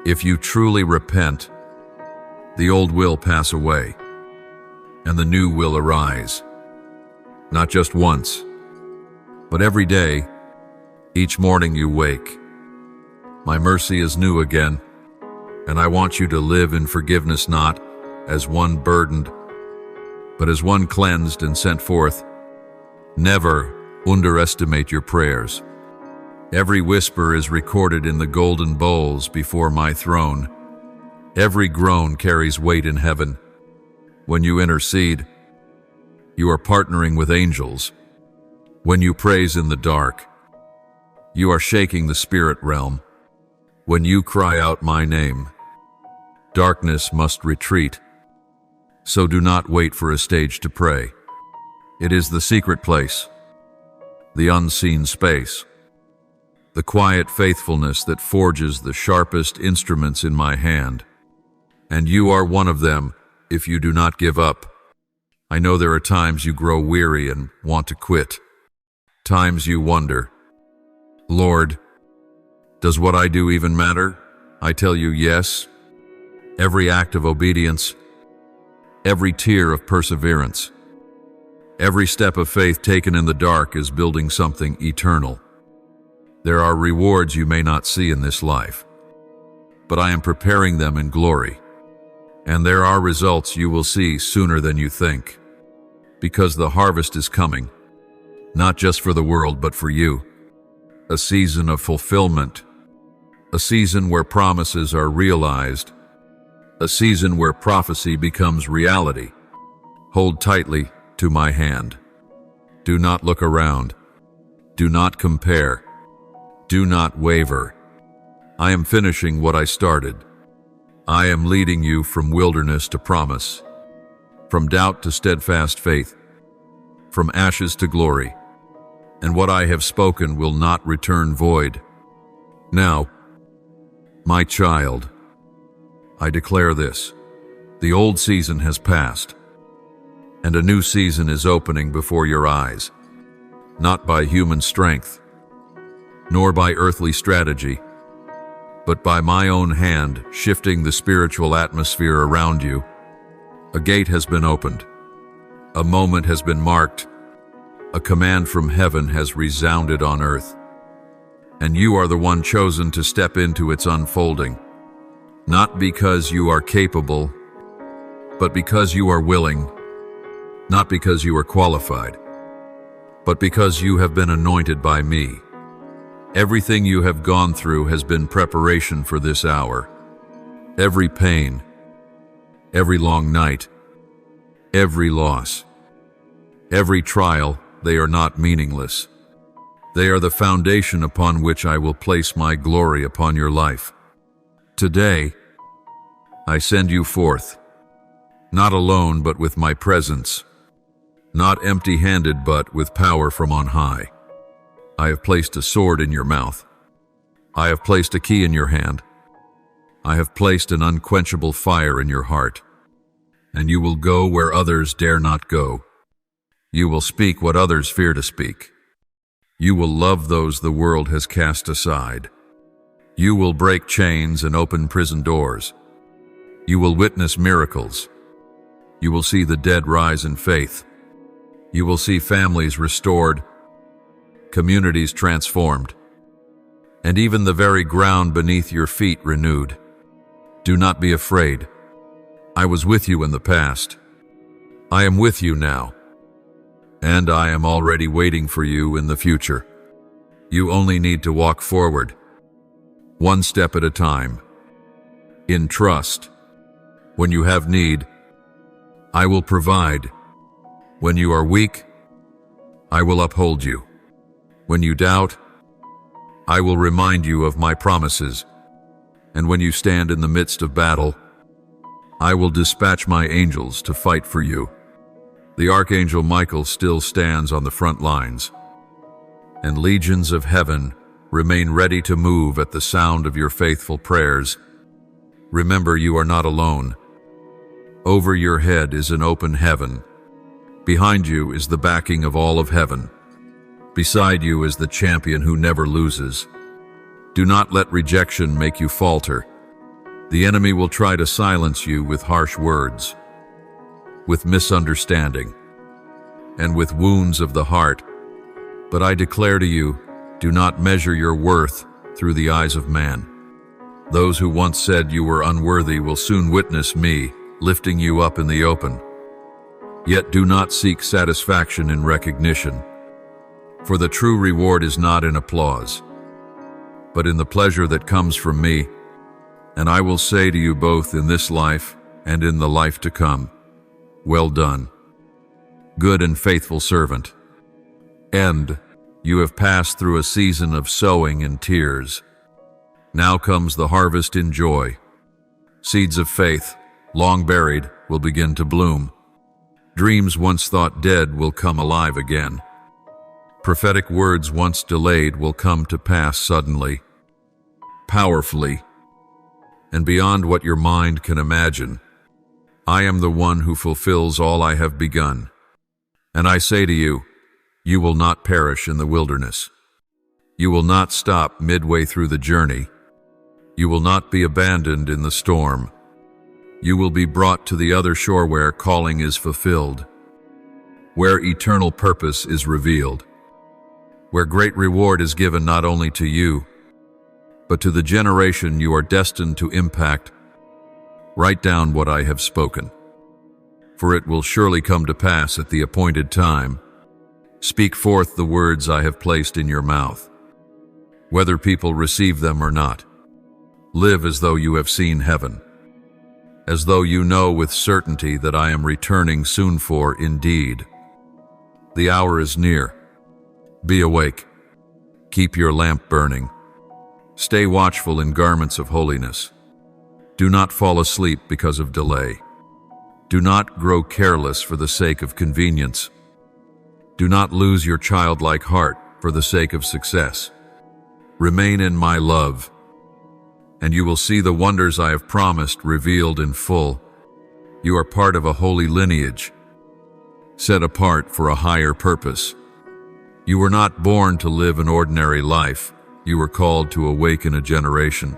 If you truly repent, the old will pass away, and the new will arise. Not just once, but every day, each morning you wake. My mercy is new again, and I want you to live in forgiveness, not as one burdened, but as one cleansed and sent forth. Never underestimate your prayers. Every whisper is recorded in the golden bowls before my throne. Every groan carries weight in heaven. When you intercede, you are partnering with angels. When you praise in the dark, you are shaking the spirit realm. When you cry out my name, darkness must retreat. So do not wait for a stage to pray. It is the secret place, the unseen space, the quiet faithfulness that forges the sharpest instruments in my hand. And you are one of them if you do not give up. I know there are times you grow weary and want to quit. Times you wonder, Lord, does what I do even matter? I tell you, yes. Every act of obedience, every tear of perseverance, every step of faith taken in the dark is building something eternal. There are rewards you may not see in this life, but I am preparing them in glory. And there are results you will see sooner than you think, because the harvest is coming, not just for the world but for you. A season of fulfillment, a season where promises are realized, a season where prophecy becomes reality. Hold tightly to my hand. Do not look around. Do not compare. Do not waver. I am finishing what I started. I am leading you from wilderness to promise, from doubt to steadfast faith, from ashes to glory. And what I have spoken will not return void. Now, my child, I declare this: the old season has passed, and a new season is opening before your eyes, not by human strength, nor by earthly strategy, but by my own hand shifting the spiritual atmosphere around you. A gate has been opened, a moment has been marked, a command from heaven has resounded on earth, and you are the one chosen to step into its unfolding, not because you are capable, but because you are willing, not because you are qualified, but because you have been anointed by me. Everything you have gone through has been preparation for this hour. Every pain, every long night, every loss, every trial, they are not meaningless. They are the foundation upon which I will place my glory upon your life. Today, I send you forth, not alone but with my presence, not empty-handed but with power from on high. I have placed a sword in your mouth. I have placed a key in your hand. I have placed an unquenchable fire in your heart. And you will go where others dare not go. You will speak what others fear to speak. You will love those the world has cast aside. You will break chains and open prison doors. You will witness miracles. You will see the dead rise in faith. You will see families restored, communities transformed, and even the very ground beneath your feet renewed. Do not be afraid. I was with you in the past. I am with you now. And I am already waiting for you in the future. You only need to walk forward, one step at a time, in trust. When you have need, I will provide. When you are weak, I will uphold you. When you doubt, I will remind you of my promises. And when you stand in the midst of battle, I will dispatch my angels to fight for you. The Archangel Michael still stands on the front lines, and legions of heaven remain ready to move at the sound of your faithful prayers. Remember, you are not alone. Over your head is an open heaven. Behind you is the backing of all of heaven. Beside you is the champion who never loses. Do not let rejection make you falter. The enemy will try to silence you with harsh words, with misunderstanding, and with wounds of the heart. But I declare to you, do not measure your worth through the eyes of man. Those who once said you were unworthy will soon witness me lifting you up in the open. Yet do not seek satisfaction in recognition, for the true reward is not in applause, but in the pleasure that comes from me. And I will say to you both in this life and in the life to come, Well done, good and faithful servant. And you have passed through a season of sowing and tears. Now comes the harvest in joy. Seeds of faith, long buried, will begin to bloom. Dreams once thought dead will come alive again. Prophetic words once delayed will come to pass suddenly, powerfully, and beyond what your mind can imagine. I am the one who fulfills all I have begun. And I say to you, you will not perish in the wilderness. You will not stop midway through the journey. You will not be abandoned in the storm. You will be brought to the other shore where calling is fulfilled, where eternal purpose is revealed, where great reward is given not only to you, but to the generation you are destined to impact. Write down what I have spoken, for it will surely come to pass at the appointed time. Speak forth the words I have placed in your mouth, whether people receive them or not. Live as though you have seen heaven, as though you know with certainty that I am returning soon, for indeed, the hour is near. Be awake. Keep your lamp burning. Stay watchful in garments of holiness. Do not fall asleep because of delay. Do not grow careless for the sake of convenience. Do not lose your childlike heart for the sake of success. Remain in my love, and you will see the wonders I have promised revealed in full. You are part of a holy lineage, set apart for a higher purpose. You were not born to live an ordinary life. You were called to awaken a generation.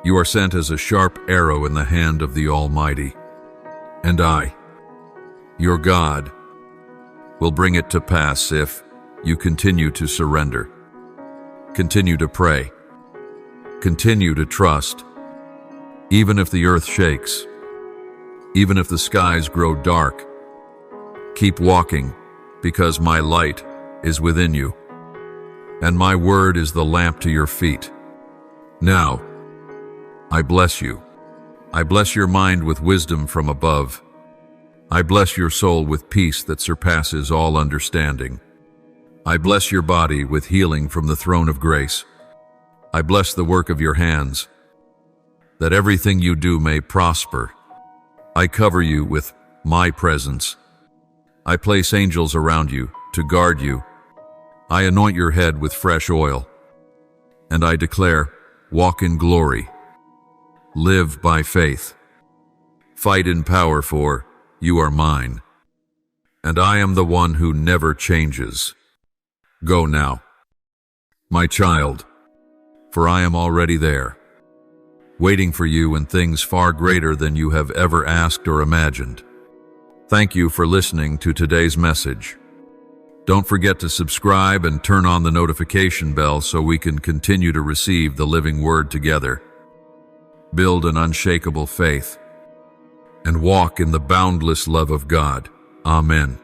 You are sent as a sharp arrow in the hand of the Almighty. And I, your God, will bring it to pass if you continue to surrender. Continue to pray. Continue to trust. Even if the earth shakes, even if the skies grow dark, keep walking, because my light is within you, and my word is the lamp to your feet. Now, I bless you. I bless your mind with wisdom from above. I bless your soul with peace that surpasses all understanding. I bless your body with healing from the throne of grace. I bless the work of your hands, that everything you do may prosper. I cover you with my presence. I place angels around you to guard you. I anoint your head with fresh oil, and I declare, walk in glory. Live by faith. Fight in power, for you are mine, and I am the one who never changes. Go now, my child, for I am already there, waiting for you in things far greater than you have ever asked or imagined. Thank you for listening to today's message. Don't forget to subscribe and turn on the notification bell so we can continue to receive the living word together. Build an unshakable faith and walk in the boundless love of God. Amen.